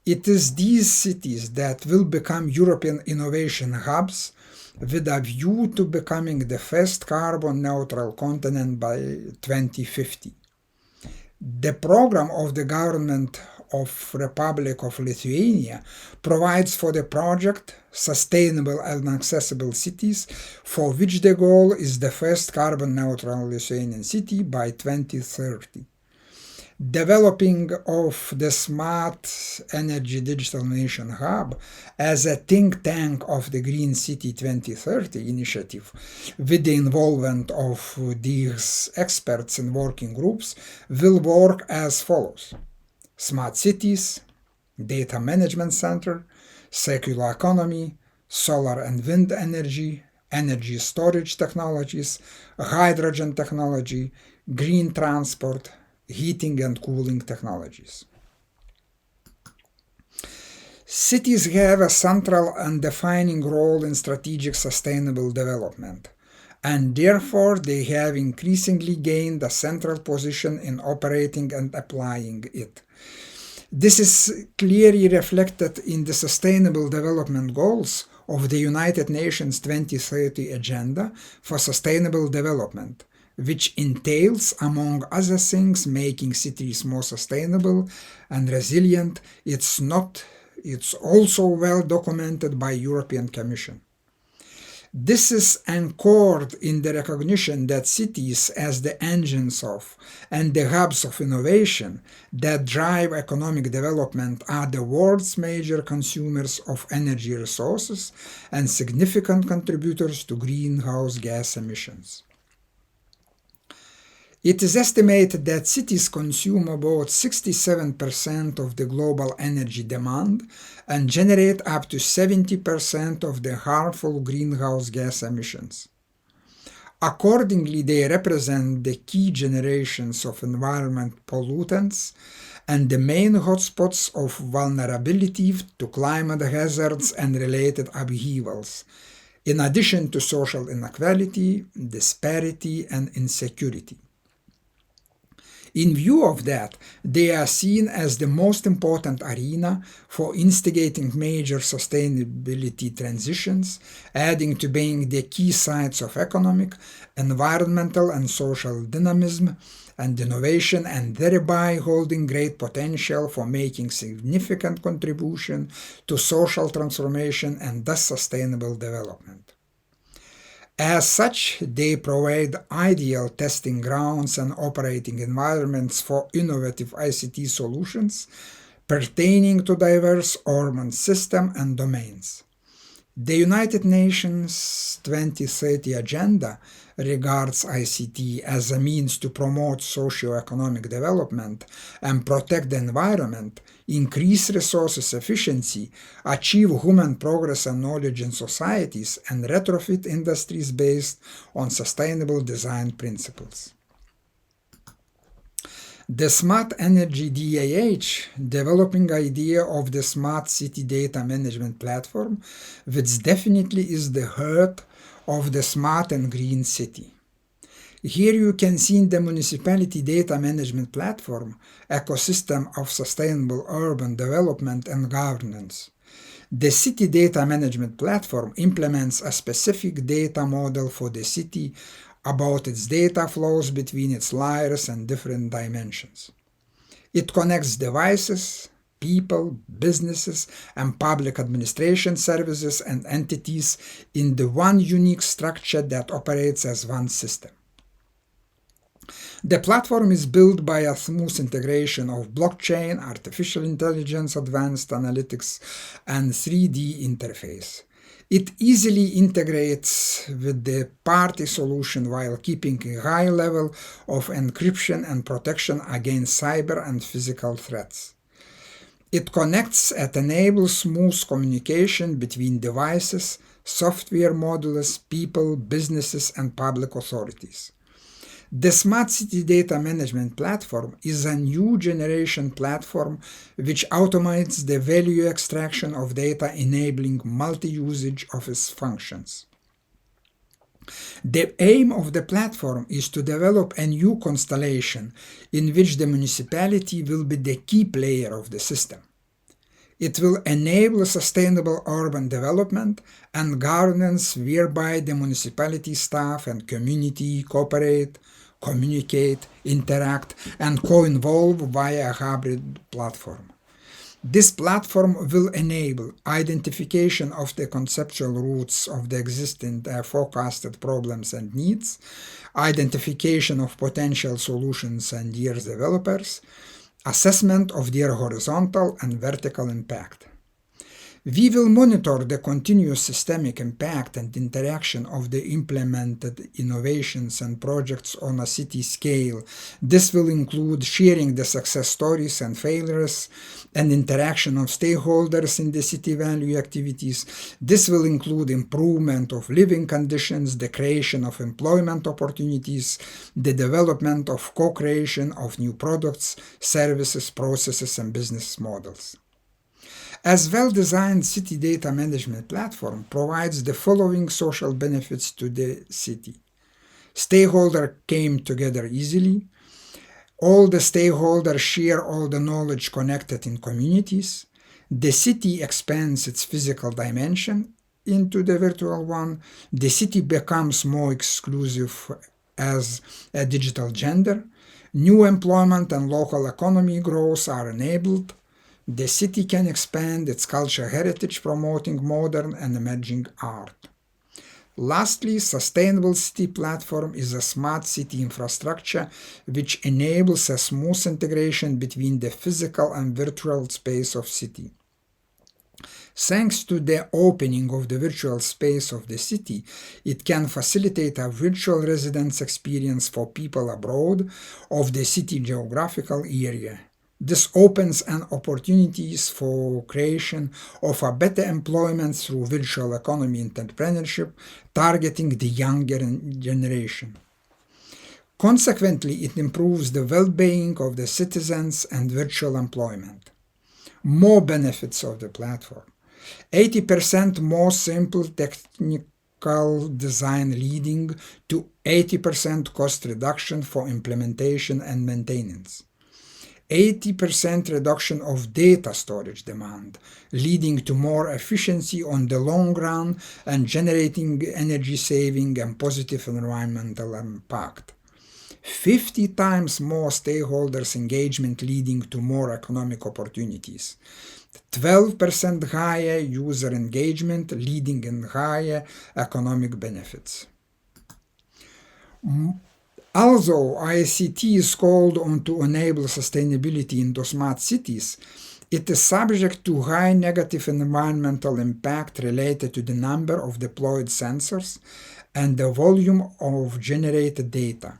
It is these cities that will become European innovation hubs with a view to becoming the first carbon-neutral continent by 2050. The program of the government of Republic of Lithuania provides for the project Sustainable and Accessible Cities, for which the goal is the first carbon-neutral Lithuanian city by 2030. Developing of the Smart Energy Digital Nation Hub as a think tank of the Green City 2030 initiative, with the involvement of these experts and working groups, will work as follows: smart cities, data management center, circular economy, solar and wind energy, energy storage technologies, hydrogen technology, green transport, heating and cooling technologies. Cities have a central and defining role in strategic sustainable development, and therefore they have increasingly gained a central position in operating and applying it. This is clearly reflected in the Sustainable Development Goals of the United Nations 2030 Agenda for Sustainable Development, which entails, among other things, making cities more sustainable and resilient. It's also well documented by European Commission. This is anchored in the recognition that cities as the engines of and the hubs of innovation that drive economic development are the world's major consumers of energy resources and significant contributors to greenhouse gas emissions. It is estimated that cities consume about 67% of the global energy demand and generate up to 70% of the harmful greenhouse gas emissions. Accordingly, they represent the key generations of environmental pollutants and the main hotspots of vulnerability to climate hazards and related upheavals, in addition to social inequality, disparity, and insecurity. In view of that, they are seen as the most important arena for instigating major sustainability transitions, adding to being the key sites of economic, environmental, and social dynamism and innovation, and thereby holding great potential for making significant contribution to social transformation and thus sustainable development. As such, they provide ideal testing grounds and operating environments for innovative ICT solutions pertaining to diverse urban systems and domains. The United Nations 2030 Agenda regards ICT as a means to promote socio-economic development and protect the environment, increase resources efficiency, achieve human progress and knowledge in societies, and retrofit industries based on sustainable design principles. The Smart Energy DAH, developing idea of the Smart City Data Management Platform, which definitely is the heart of the Smart and Green City. Here you can see the Municipality Data Management Platform, ecosystem of sustainable urban development and governance. The City Data Management Platform implements a specific data model for the city about its data flows between its layers and different dimensions. It connects devices, people, businesses, and public administration services and entities in the one unique structure that operates as one system. The platform is built by a smooth integration of blockchain, artificial intelligence, advanced analytics, and 3D interface. It easily integrates with the party solution while keeping a high level of encryption and protection against cyber and physical threats. It connects and enables smooth communication between devices, software modules, people, businesses, and public authorities. The Smart City Data Management Platform is a new generation platform which automates the value extraction of data, enabling multi-usage of its functions. The aim of the platform is to develop a new constellation in which the municipality will be the key player of the system. It will enable sustainable urban development and governance whereby the municipality staff and community cooperate, communicate, interact, and co-involve via a hybrid platform. This platform will enable identification of the conceptual roots of the existing forecasted problems and needs, identification of potential solutions and their developers, assessment of their horizontal and vertical impact. We will monitor the continuous systemic impact and interaction of the implemented innovations and projects on a city scale. This will include sharing the success stories and failures and interaction of stakeholders in the city value activities. This will include improvement of living conditions, the creation of employment opportunities, the development of co-creation of new products, services, processes, and business models. As well-designed city data management platform provides the following social benefits to the city. Stakeholders came together easily. All the stakeholders share all the knowledge connected in communities. The city expands its physical dimension into the virtual one. The city becomes more exclusive as a digital gender. New employment and local economy growth are enabled. The city can expand its cultural heritage, promoting modern and emerging art. Lastly, Sustainable City Platform is a smart city infrastructure which enables a smooth integration between the physical and virtual space of city. Thanks to the opening of the virtual space of the city, it can facilitate a virtual residence experience for people abroad of the city geographical area. This opens an opportunities for creation of a better employment through virtual economy entrepreneurship, targeting the younger generation. Consequently, it improves the well-being of the citizens and virtual employment. More benefits of the platform. 80% more simple technical design leading to 80% cost reduction for implementation and maintenance. 80% reduction of data storage demand, leading to more efficiency on the long run and generating energy saving and positive environmental impact. 50 times more stakeholders engagement leading to more economic opportunities. 12% higher user engagement leading in higher economic benefits. Although ICT is called on to enable sustainability into smart cities, it is subject to high negative environmental impact related to the number of deployed sensors and the volume of generated data.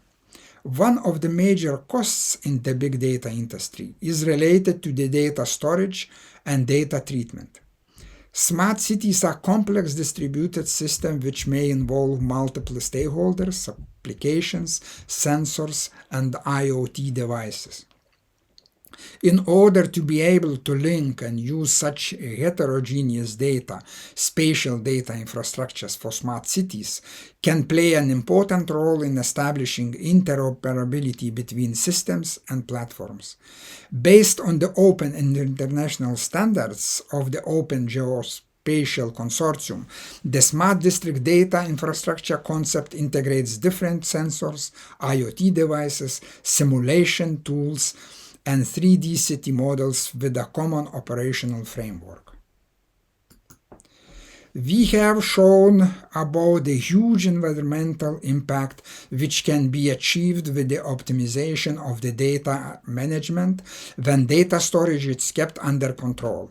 One of the major costs in the big data industry is related to the data storage and data treatment. Smart cities are complex distributed systems which may involve multiple stakeholders, applications, sensors, and IoT devices. In order to be able to link and use such heterogeneous data, spatial data infrastructures for smart cities can play an important role in establishing interoperability between systems and platforms. Based on the open and international standards of the Open Geospatial Consortium, the Smart District Data Infrastructure concept integrates different sensors, IoT devices, simulation tools, and 3D city models with a common operational framework. We have shown about the huge environmental impact which can be achieved with the optimization of the data management when data storage is kept under control.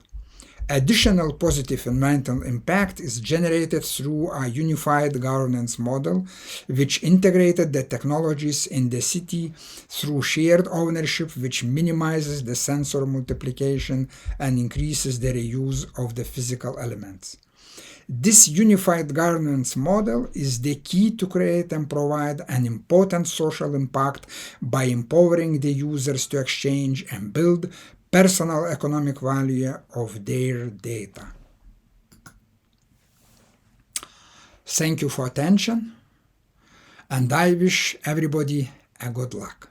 Additional positive environmental impact is generated through a unified governance model, which integrated the technologies in the city through shared ownership, which minimizes the sensor multiplication and increases the reuse of the physical elements. This unified governance model is the key to create and provide an important social impact by empowering the users to exchange and build personal economic value of their data. Thank you for attention, and I wish everybody a good luck.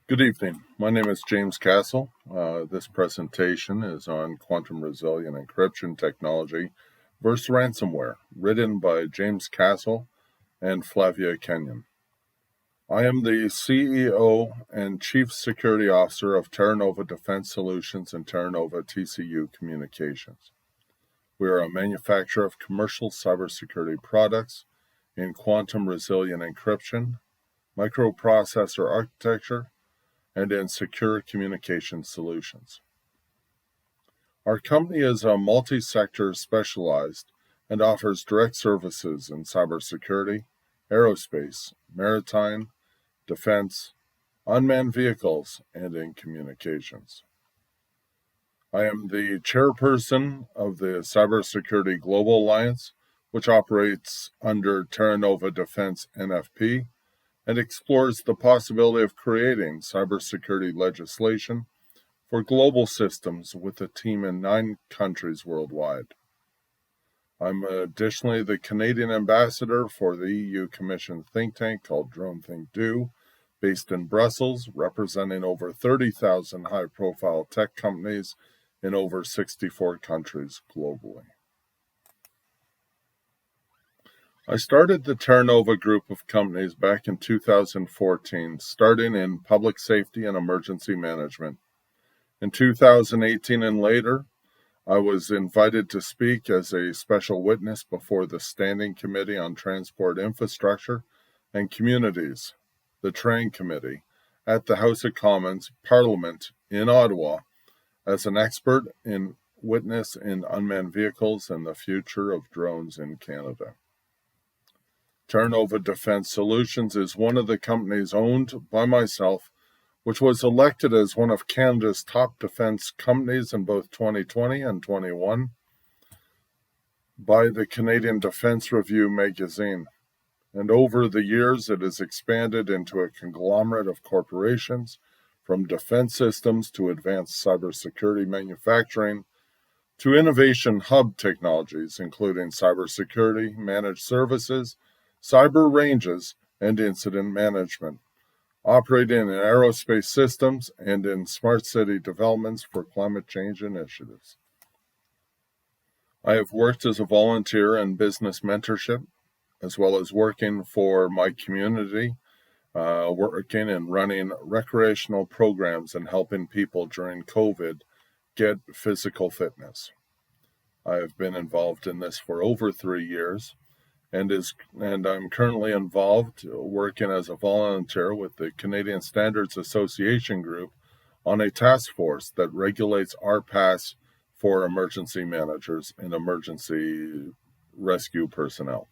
Good evening. My name is James Castle. This presentation is on quantum resilient encryption technology versus ransomware, written by James Castle and Flavia Kenyon. I am the CEO and Chief Security Officer of Terra Nova Defense Solutions and Terra Nova TCU Communications. We are a manufacturer of commercial cybersecurity products in quantum resilient encryption, microprocessor architecture, and in secure communication solutions. Our company is a multi-sector specialized and offers direct services in cybersecurity, aerospace, maritime, defense, unmanned vehicles, and in communications. I am the chairperson of the Cybersecurity Global Alliance, which operates under Terra Nova Defense NFP, and explores the possibility of creating cybersecurity legislation for global systems with a team in 9 countries worldwide. I'm additionally the Canadian ambassador for the EU Commission think tank called Drone Think Do, based in Brussels, representing over 30,000 high-profile tech companies in over 64 countries globally. I started the Terranova group of companies back in 2014, starting in public safety and emergency management. In 2018 and later, I was invited to speak as a special witness before the Standing Committee on Transport Infrastructure and Communities, the TRAIN Committee, at the House of Commons Parliament in Ottawa as an expert in witness in unmanned vehicles and the future of drones in Canada. Terranova Defense Solutions is one of the companies owned by myself, which was elected as one of Canada's top defense companies in both 2020 and 21 by the Canadian Defense Review magazine. And over the years, it has expanded into a conglomerate of corporations, from defense systems to advanced cybersecurity manufacturing to innovation hub technologies, including cybersecurity, managed services, cyber ranges, and incident management, operating in aerospace systems and in smart city developments for climate change initiatives. I have worked as a volunteer in business mentorship, as well as working for my community, working and running recreational programs and helping people during COVID get physical fitness. I have been involved in this for over 3 years, and I'm currently involved working as a volunteer with the Canadian Standards Association group on a task force that regulates RPAS for emergency managers and emergency rescue personnel.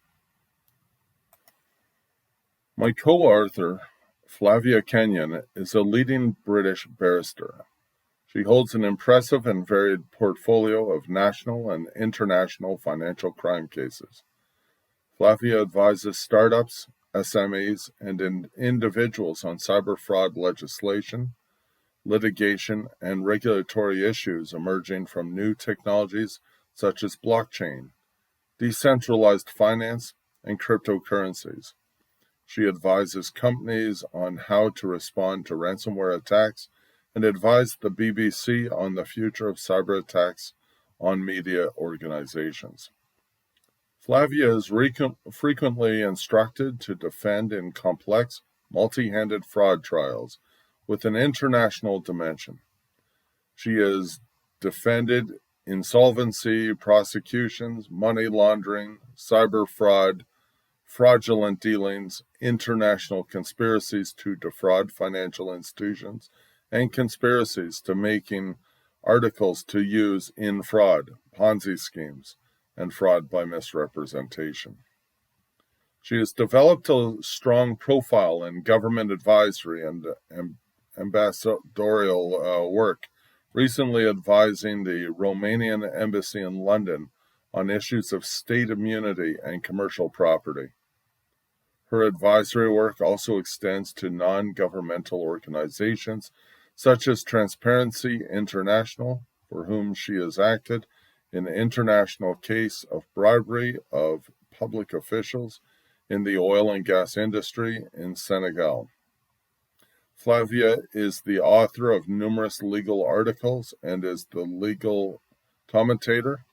My co-author, Flavia Kenyon, is a leading British barrister. She holds an impressive and varied portfolio of national and international financial crime cases. Flavia advises startups, SMEs, and individuals on cyber fraud legislation, litigation, and regulatory issues emerging from new technologies such as blockchain, decentralized finance, and cryptocurrencies. She advises companies on how to respond to ransomware attacks and advised the BBC on the future of cyber attacks on media organizations. Flavia is frequently instructed to defend in complex, multi-handed fraud trials with an international dimension. She has defended insolvency prosecutions, money laundering, cyber fraud, fraudulent dealings, international conspiracies to defraud financial institutions, and conspiracies to making articles to use in fraud, Ponzi schemes, and fraud by misrepresentation. She has developed a strong profile in government advisory and ambassadorial work, recently advising the Romanian embassy in London on issues of state immunity and commercial property. Her advisory work also extends to non-governmental organizations such as Transparency International, for whom she has acted in an international case of bribery of public officials in the oil and gas industry in Senegal. Flavia is the author of numerous legal articles and is the legal commentator.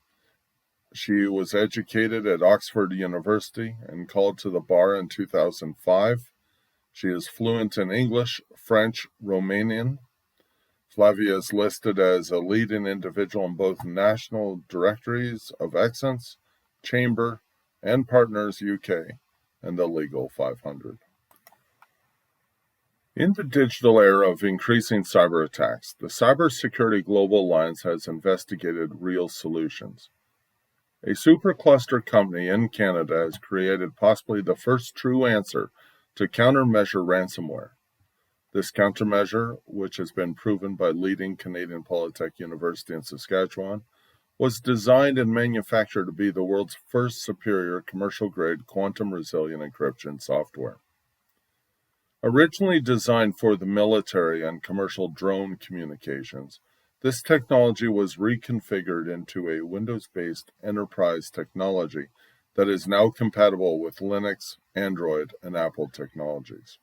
She was educated at Oxford University and called to the bar in 2005. She is fluent in English, French, Romanian. Flavia is listed as a leading individual in both national directories of excellence, Chamber, and Partners UK, and the Legal 500. In the digital era of increasing cyber attacks, the Cybersecurity Global Alliance has investigated real solutions. A supercluster company in Canada has created possibly the first true answer to countermeasure ransomware. This countermeasure, which has been proven by leading Canadian Polytech University in Saskatchewan, was designed and manufactured to be the world's first superior commercial-grade quantum-resilient encryption software. Originally designed for the military and commercial drone communications, this technology was reconfigured into a Windows-based enterprise technology that is now compatible with Linux, Android, and Apple technologies.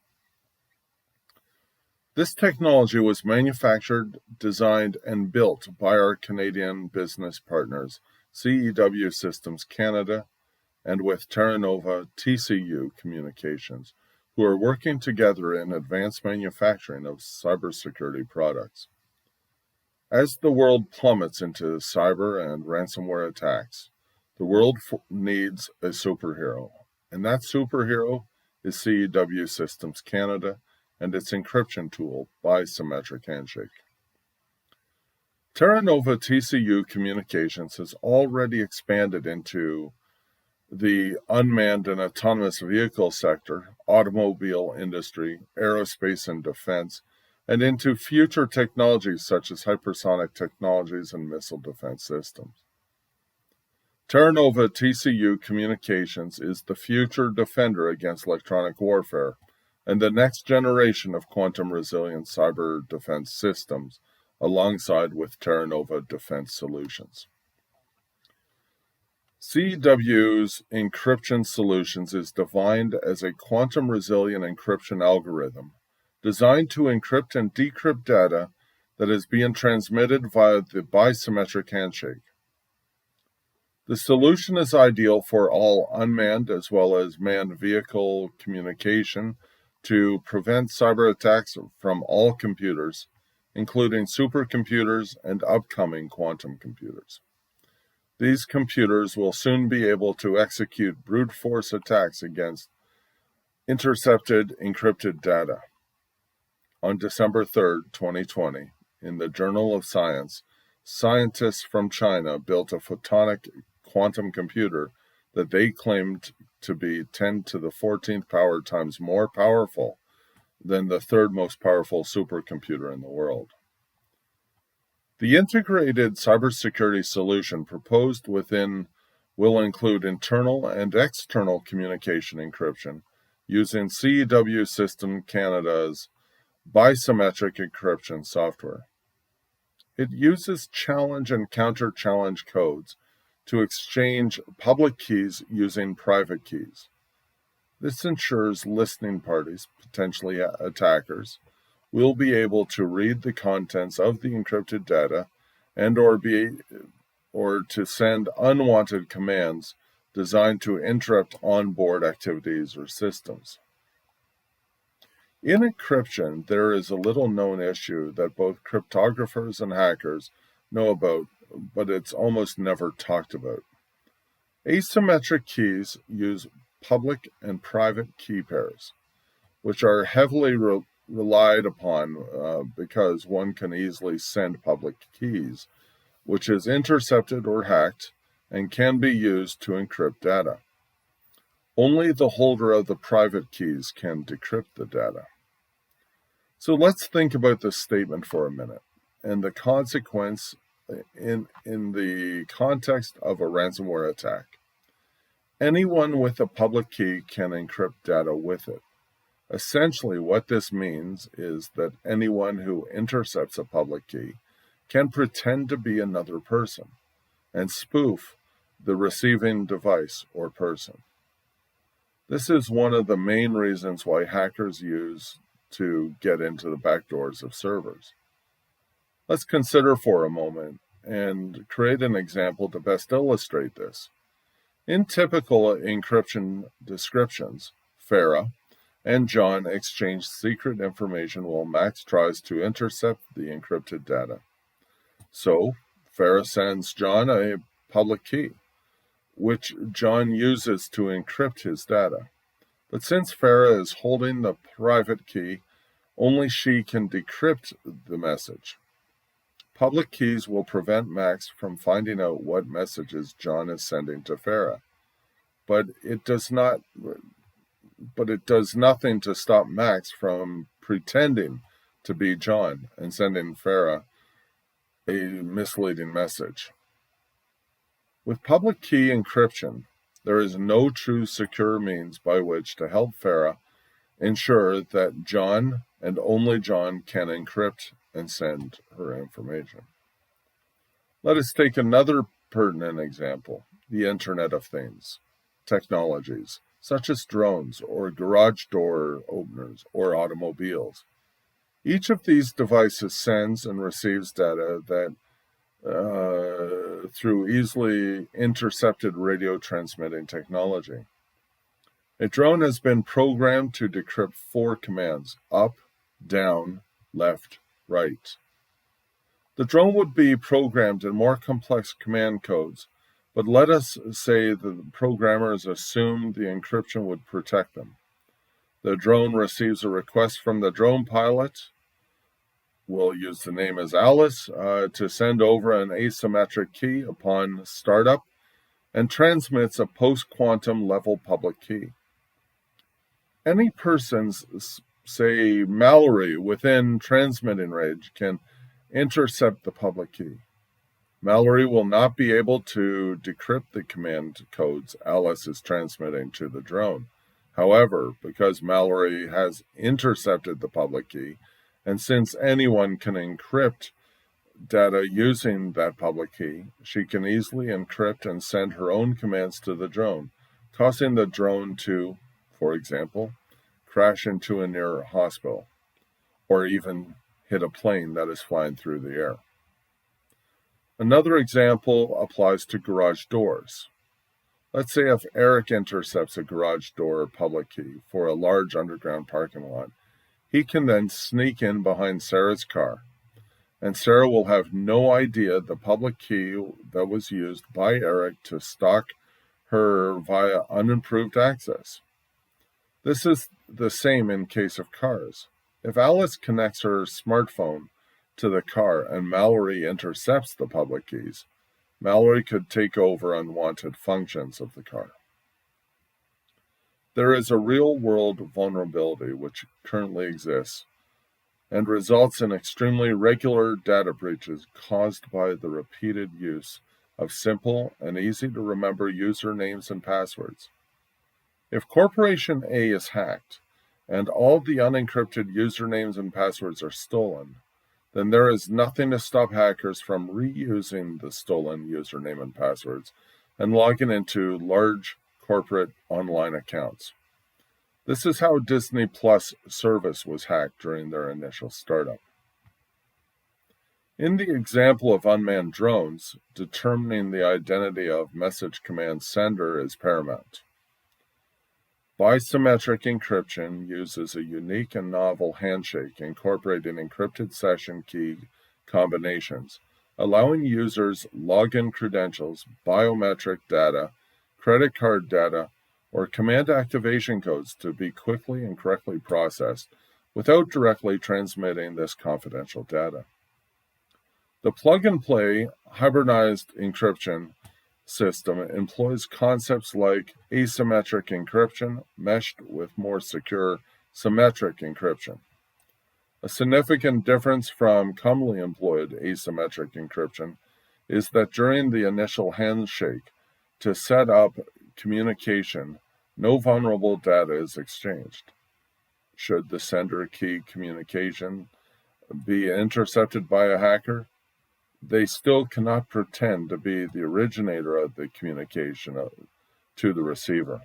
This technology was manufactured, designed, and built by our Canadian business partners, CEW Systems Canada, and with Terra Nova TCU Communications, who are working together in advanced manufacturing of cybersecurity products. As the world plummets into cyber and ransomware attacks, the world needs a superhero, and that superhero is CEW Systems Canada and its encryption tool, Bi-Symmetric Handshake. Terra Nova TCU Communications has already expanded into the unmanned and autonomous vehicle sector, automobile industry, aerospace and defense, and into future technologies such as hypersonic technologies and missile defense systems. Terra Nova TCU Communications is the future defender against electronic warfare and the next generation of quantum resilient cyber defense systems, alongside with Terra Nova Defense Solutions. CEW's encryption solutions is defined as a quantum resilient encryption algorithm designed to encrypt and decrypt data that is being transmitted via the Bi-Symmetric Handshake. The solution is ideal for all unmanned as well as manned vehicle communication to prevent cyber attacks from all computers, including supercomputers and upcoming quantum computers. These computers will soon be able to execute brute force attacks against intercepted encrypted data. On December 3, 2020, in the Journal of Science, scientists from China built a photonic quantum computer that they claimed to be 10 to the 14th power times more powerful than the third most powerful supercomputer in the world. The integrated cybersecurity solution proposed within will include internal and external communication encryption using CEW System Canada's Bi-Symmetric encryption software. It uses challenge and counter-challenge codes to exchange public keys using private keys. This ensures listening parties, potentially attackers, will be able to read the contents of the encrypted data and or to send unwanted commands designed to interrupt onboard activities or systems. In encryption, there is a little-known issue that both cryptographers and hackers know about, but it's almost never talked about. Asymmetric keys use public and private key pairs, which are heavily relied upon because one can easily send public keys, which is intercepted or hacked and can be used to encrypt data. Only the holder of the private keys can decrypt the data. So let's think about this statement for a minute and the consequence in the context of a ransomware attack. Anyone with a public key can encrypt data with it. Essentially, what this means is that anyone who intercepts a public key can pretend to be another person and spoof the receiving device or person. This is one of the main reasons why hackers use to get into the back doors of servers. Let's consider for a moment and create an example to best illustrate this. In typical encryption descriptions, Farah and John exchange secret information while Max tries to intercept the encrypted data. So, Farah sends John a public key, which John uses to encrypt his data. But since Farah is holding the private key, only she can decrypt the message. Public keys will prevent Max from finding out what messages John is sending to Farah. But it does nothing to stop Max from pretending to be John and sending Farah a misleading message. With public key encryption, there is no true secure means by which to help Farah ensure that John and only John can encrypt and send her information. Let us take another pertinent example, the Internet of Things, technologies such as drones or garage door openers or automobiles. Each of these devices sends and receives data that through easily intercepted radio transmitting technology. A drone has been programmed to decrypt 4 commands: up, down, left, right. The drone would be programmed in more complex command codes, but let us say the programmers assumed the encryption would protect them. The drone receives a request from the drone pilot, we'll use the name as Alice, to send over an asymmetric key upon startup, and transmits a post-quantum level public key. Any person's, say Mallory, within transmitting range can intercept the public key. Mallory will not be able to decrypt the command codes Alice is transmitting to the drone. However, because Mallory has intercepted the public key, and since anyone can encrypt data using that public key, she can easily encrypt and send her own commands to the drone, causing the drone to, for example, crash into a near hospital, or even hit a plane that is flying through the air. Another example applies to garage doors. Let's say if Eric intercepts a garage door public key for a large underground parking lot, he can then sneak in behind Sarah's car, and Sarah will have no idea the public key that was used by Eric to stalk her via unimproved access. This is the same in case of cars. If Alice connects her smartphone to the car and Mallory intercepts the public keys, Mallory could take over unwanted functions of the car. There is a real-world vulnerability which currently exists and results in extremely regular data breaches caused by the repeated use of simple and easy-to-remember usernames and passwords. If Corporation A is hacked and all the unencrypted usernames and passwords are stolen, then there is nothing to stop hackers from reusing the stolen username and passwords and logging into large corporate online accounts. This is how Disney Plus service was hacked during their initial startup. In the example of unmanned drones, determining the identity of message command sender is paramount. Bi-Symmetric encryption uses a unique and novel handshake incorporating encrypted session key combinations, allowing users login credentials, biometric data, credit card data, or command activation codes to be quickly and correctly processed without directly transmitting this confidential data. The plug-and-play hybridized encryption system employs concepts like asymmetric encryption meshed with more secure symmetric encryption. A significant difference from commonly employed asymmetric encryption is that during the initial handshake, to set up communication, no vulnerable data is exchanged. Should the sender key communication be intercepted by a hacker, they still cannot pretend to be the originator of the communication to the receiver.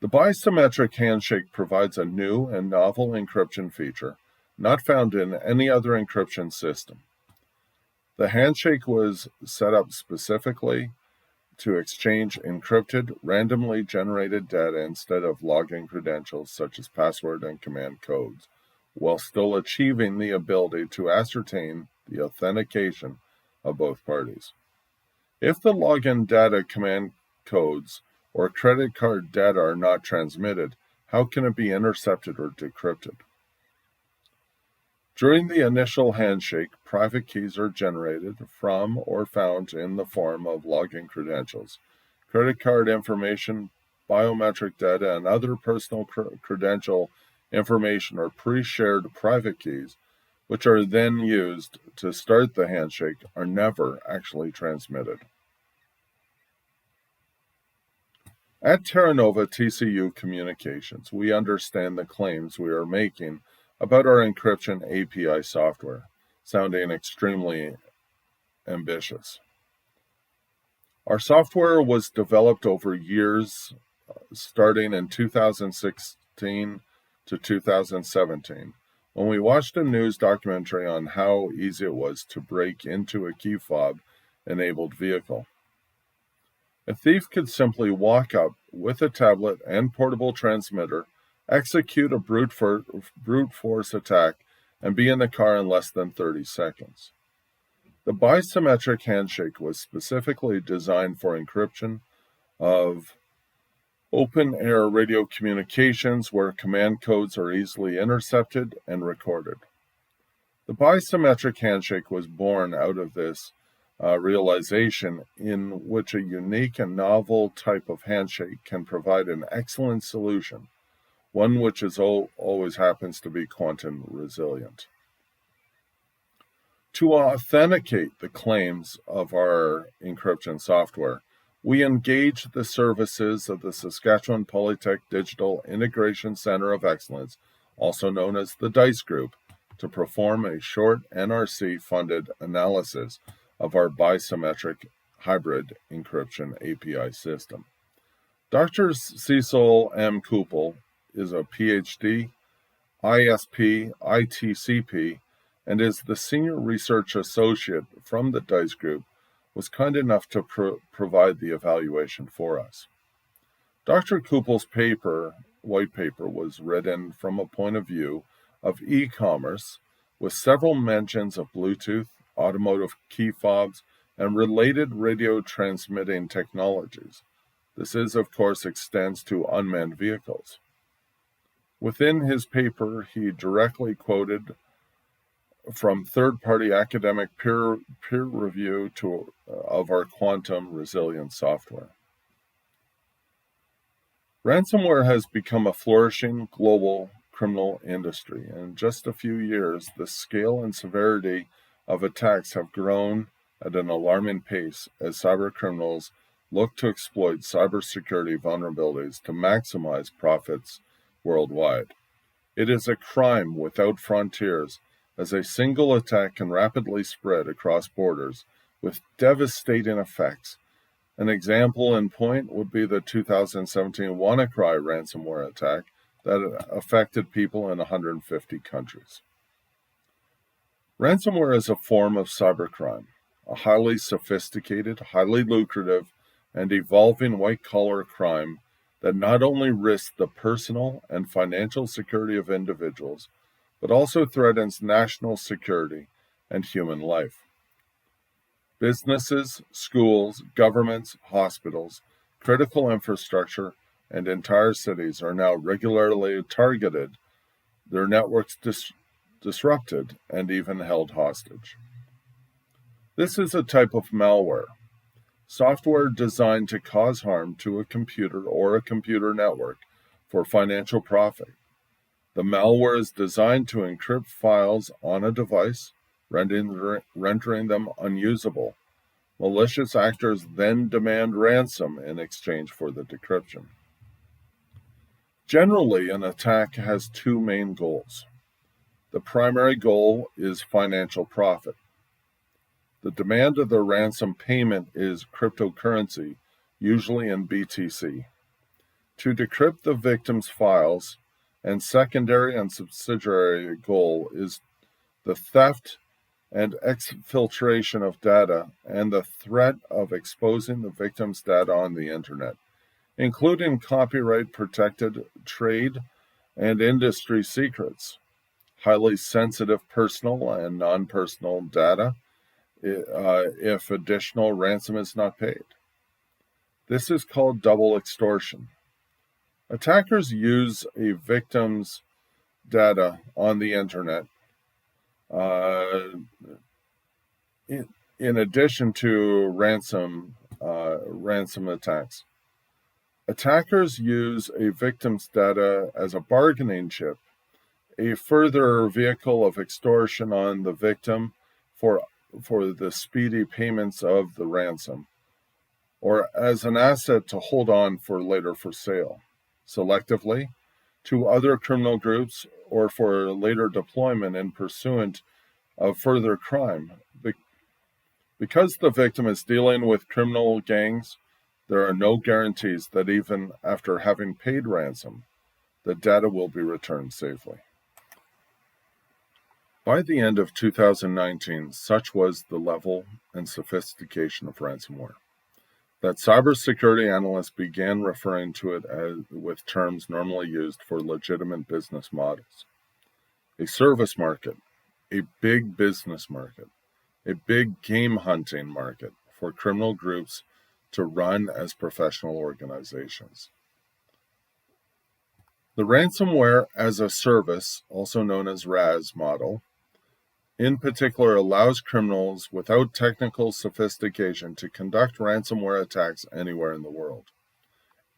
The Bi-Symmetric Handshake provides a new and novel encryption feature not found in any other encryption system. The handshake was set up specifically to exchange encrypted, randomly generated data instead of login credentials such as password and command codes, while still achieving the ability to ascertain the authentication of both parties. If the login data, command codes, or credit card data are not transmitted, how can it be intercepted or decrypted? During the initial handshake, private keys are generated from or found in the form of login credentials, credit card information, biometric data, and other personal credential information or pre-shared private keys, which are then used to start the handshake, are never actually transmitted. At Terranova TCU Communications, we understand the claims we are making about our encryption API software, sounding extremely ambitious. Our software was developed over years, starting in 2016 to 2017, when we watched a news documentary on how easy it was to break into a key fob-enabled vehicle. A thief could simply walk up with a tablet and portable transmitter, execute a brute force attack, and be in the car in less than 30 seconds. The Bi-Symmetric Handshake was specifically designed for encryption of open-air radio communications where command codes are easily intercepted and recorded. The Bi-Symmetric Handshake was born out of this realization in which a unique and novel type of handshake can provide an excellent solution, one which always happens to be quantum resilient. To authenticate the claims of our encryption software, we engage the services of the Saskatchewan Polytech Digital Integration Center of Excellence, also known as the DICE Group, to perform a short NRC-funded analysis of our Bi-Symmetric hybrid encryption API system. Dr. Cecil M. Kupel is a PhD, ISP, ITCP, and is the Senior Research Associate from the DICE Group, was kind enough to provide the evaluation for us. Dr. Kupel's white paper was written from a point of view of e-commerce, with several mentions of Bluetooth, automotive key fobs, and related radio transmitting technologies. This of course, extends to unmanned vehicles. Within his paper, he directly quoted from third-party academic peer review of our quantum resilient software. Ransomware has become a flourishing global criminal industry. In just a few years, the scale and severity of attacks have grown at an alarming pace as cyber criminals look to exploit cybersecurity vulnerabilities to maximize profits worldwide. It is a crime without frontiers, as a single attack can rapidly spread across borders with devastating effects. An example in point would be the 2017 WannaCry ransomware attack that affected people in 150 countries. Ransomware is a form of cybercrime, a highly sophisticated, highly lucrative, and evolving white-collar crime that not only risks the personal and financial security of individuals, but also threatens national security and human life. Businesses, schools, governments, hospitals, critical infrastructure, and entire cities are now regularly targeted, their networks disrupted, and even held hostage. This is a type of malware, software designed to cause harm to a computer or a computer network for financial profit. The malware is designed to encrypt files on a device, rendering them unusable. Malicious actors then demand ransom in exchange for the decryption. Generally, an attack has two main goals. The primary goal is financial profit. The demand of the ransom payment is cryptocurrency, usually in BTC. To decrypt the victim's files, and secondary and subsidiary goal is the theft and exfiltration of data and the threat of exposing the victim's data on the internet, including copyright-protected trade and industry secrets, highly sensitive personal and non-personal data, if additional ransom is not paid. This is called double extortion. Attackers use a victim's data on the internet in addition to ransom attacks. Attackers use a victim's data as a bargaining chip, a further vehicle of extortion on the victim for the speedy payments of the ransom, or as an asset to hold on for later for sale, selectively, to other criminal groups, or for later deployment in pursuit of further crime. Because the victim is dealing with criminal gangs, there are no guarantees that even after having paid ransom, the data will be returned safely. By the end of 2019, such was the level and sophistication of ransomware that cybersecurity analysts began referring to it with terms normally used for legitimate business models. A service market, a big business market, a big game hunting market for criminal groups to run as professional organizations. The ransomware as a service, also known as RAS model, in particular allows criminals without technical sophistication to conduct ransomware attacks anywhere in the world.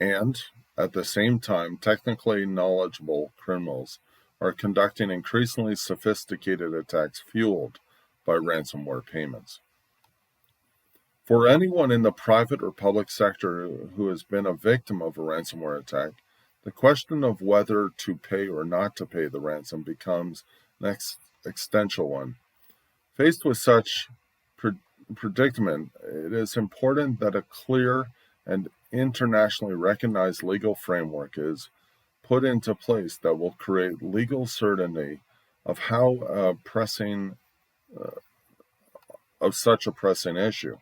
And, at the same time, technically knowledgeable criminals are conducting increasingly sophisticated attacks fueled by ransomware payments. For anyone in the private or public sector who has been a victim of a ransomware attack, the question of whether to pay or not to pay the ransom becomes an existential one. Faced with such predicament, it is important that a clear and internationally recognized legal framework is put into place that will create legal certainty of how of such a pressing issue.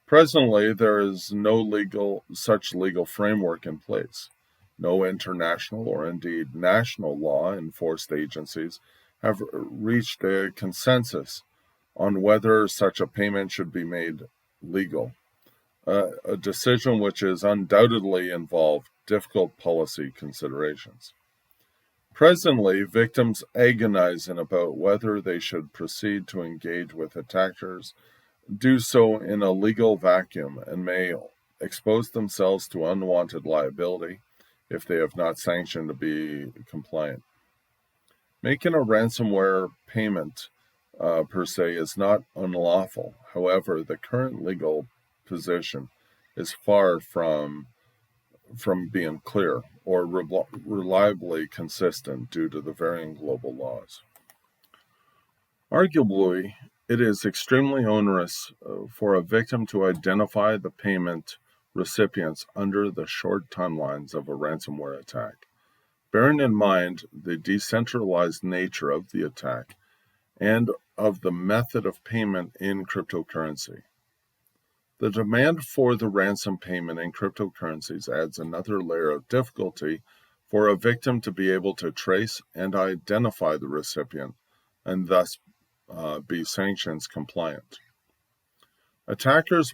Presently, there is no such legal framework in place. No international or indeed national law enforced agencies have reached a consensus on whether such a payment should be made legal, a decision which has undoubtedly involved difficult policy considerations. Presently, victims agonize about whether they should proceed to engage with attackers, do so in a legal vacuum, and may expose themselves to unwanted liability if they have not sanctioned to be compliant. Making a ransomware payment per se is not unlawful. However, the current legal position is far from being clear or reliably consistent due to the varying global laws. Arguably, it is extremely onerous for a victim to identify the payment recipients under the short timelines of a ransomware attack, bearing in mind the decentralized nature of the attack and of the method of payment in cryptocurrency. The demand for the ransom payment in cryptocurrencies adds another layer of difficulty for a victim to be able to trace and identify the recipient and thus be sanctions compliant. Attackers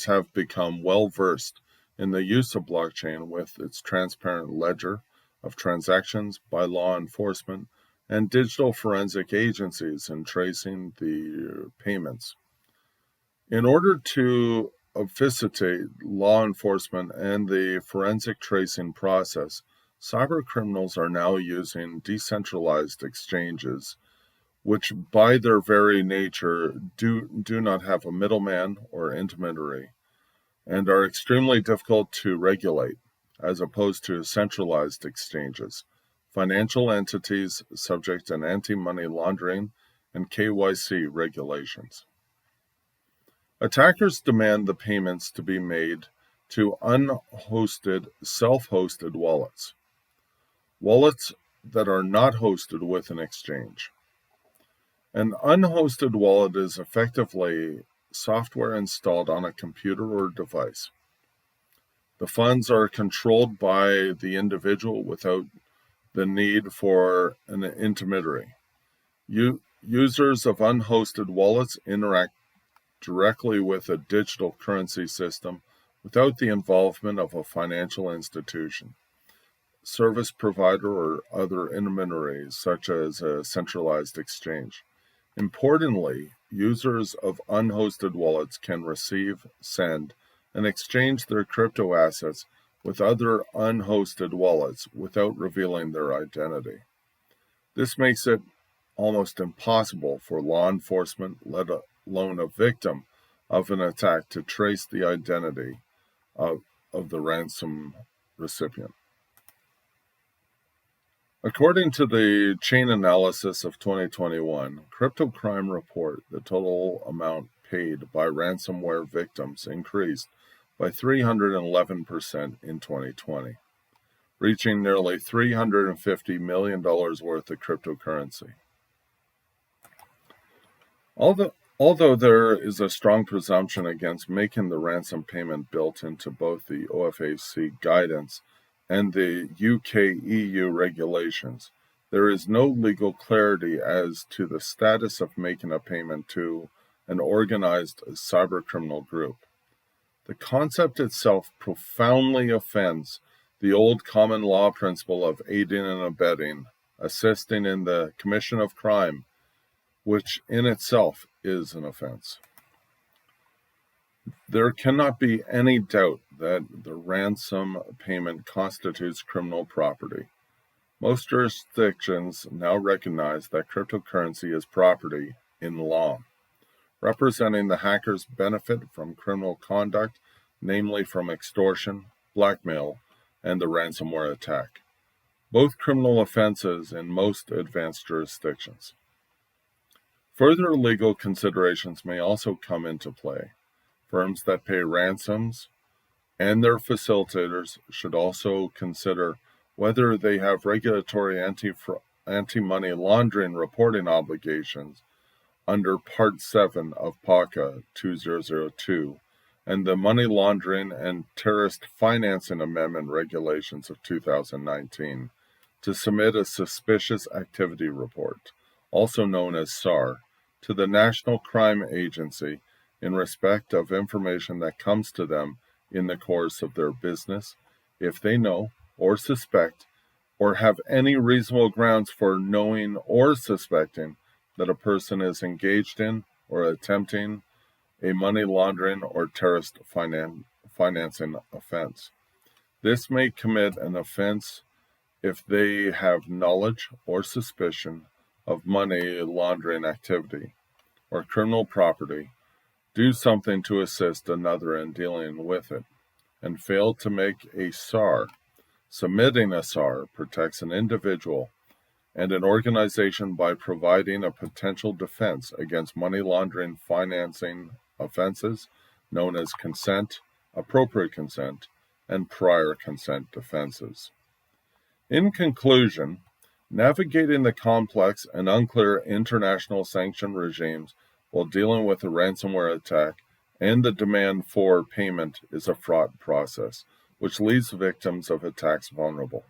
have become well versed in the use of blockchain with its transparent ledger of transactions by law enforcement and digital forensic agencies in tracing the payments. In order to obfuscate law enforcement and the forensic tracing process, cyber criminals are now using decentralized exchanges, which by their very nature do not have a middleman or intermediary, and are extremely difficult to regulate, as opposed to centralized exchanges, financial entities subject to anti-money laundering and KYC regulations. Attackers demand the payments to be made to unhosted, self-hosted wallets that are not hosted with an exchange. An unhosted wallet is effectively software installed on a computer or device. The funds are controlled by the individual without the need for an intermediary. Users of unhosted wallets interact directly with a digital currency system without the involvement of a financial institution, service provider, or other intermediaries such as a centralized exchange. Importantly, users of unhosted wallets can receive, send, and exchange their crypto assets with other unhosted wallets without revealing their identity. This makes it almost impossible for law enforcement, let alone a victim of an attack, to trace the identity of the ransom recipient. According to the Chain Analysis of 2021 Crypto Crime Report, the total amount paid by ransomware victims increased by 311% in 2020. reaching nearly $350 million worth of cryptocurrency. Although there is a strong presumption against making the ransom payment built into both the OFAC guidance and the UK-EU regulations, there is no legal clarity as to the status of making a payment to an organized cybercriminal group. The concept itself profoundly offends the old common law principle of aiding and abetting, assisting in the commission of crime, which in itself is an offense. There cannot be any doubt that the ransom payment constitutes criminal property. Most jurisdictions now recognize that cryptocurrency is property in law, representing the hacker's benefit from criminal conduct, namely from extortion, blackmail, and the ransomware attack, both criminal offenses in most advanced jurisdictions. Further legal considerations may also come into play. Firms that pay ransoms and their facilitators should also consider whether they have regulatory anti-money laundering reporting obligations under Part 7 of PACA 2002 and the Money Laundering and Terrorist Financing Amendment Regulations of 2019 to submit a suspicious activity report, also known as SAR, to the National Crime Agency in respect of information that comes to them in the course of their business, if they know or suspect or have any reasonable grounds for knowing or suspecting that a person is engaged in or attempting a money laundering or terrorist financing offense. This may commit an offense if they have knowledge or suspicion of money laundering activity or criminal property, do something to assist another in dealing with it, and fail to make a SAR. Submitting a SAR protects an individual and an organization by providing a potential defense against money laundering financing offenses known as consent, appropriate consent, and prior consent defenses. In conclusion, navigating the complex and unclear international sanction regimes while dealing with a ransomware attack and the demand for payment is a fraught process, which leaves victims of attacks vulnerable.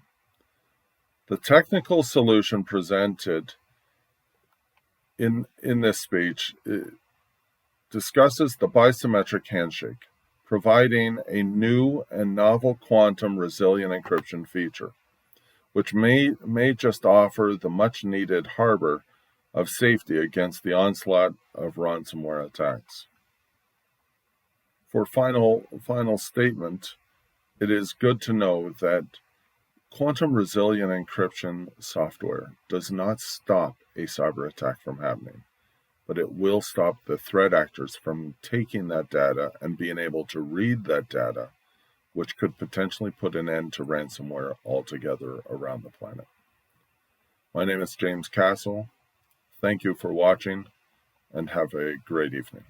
The technical solution presented in this speech discusses the Bi-Symmetric Handshake, providing a new and novel quantum resilient encryption feature, which may just offer the much-needed harbor of safety against the onslaught of ransomware attacks. For final statement, it is good to know that quantum resilient encryption software does not stop a cyber attack from happening, but it will stop the threat actors from taking that data and being able to read that data, which could potentially put an end to ransomware altogether around the planet. My name is James Castle. Thank you for watching, and have a great evening.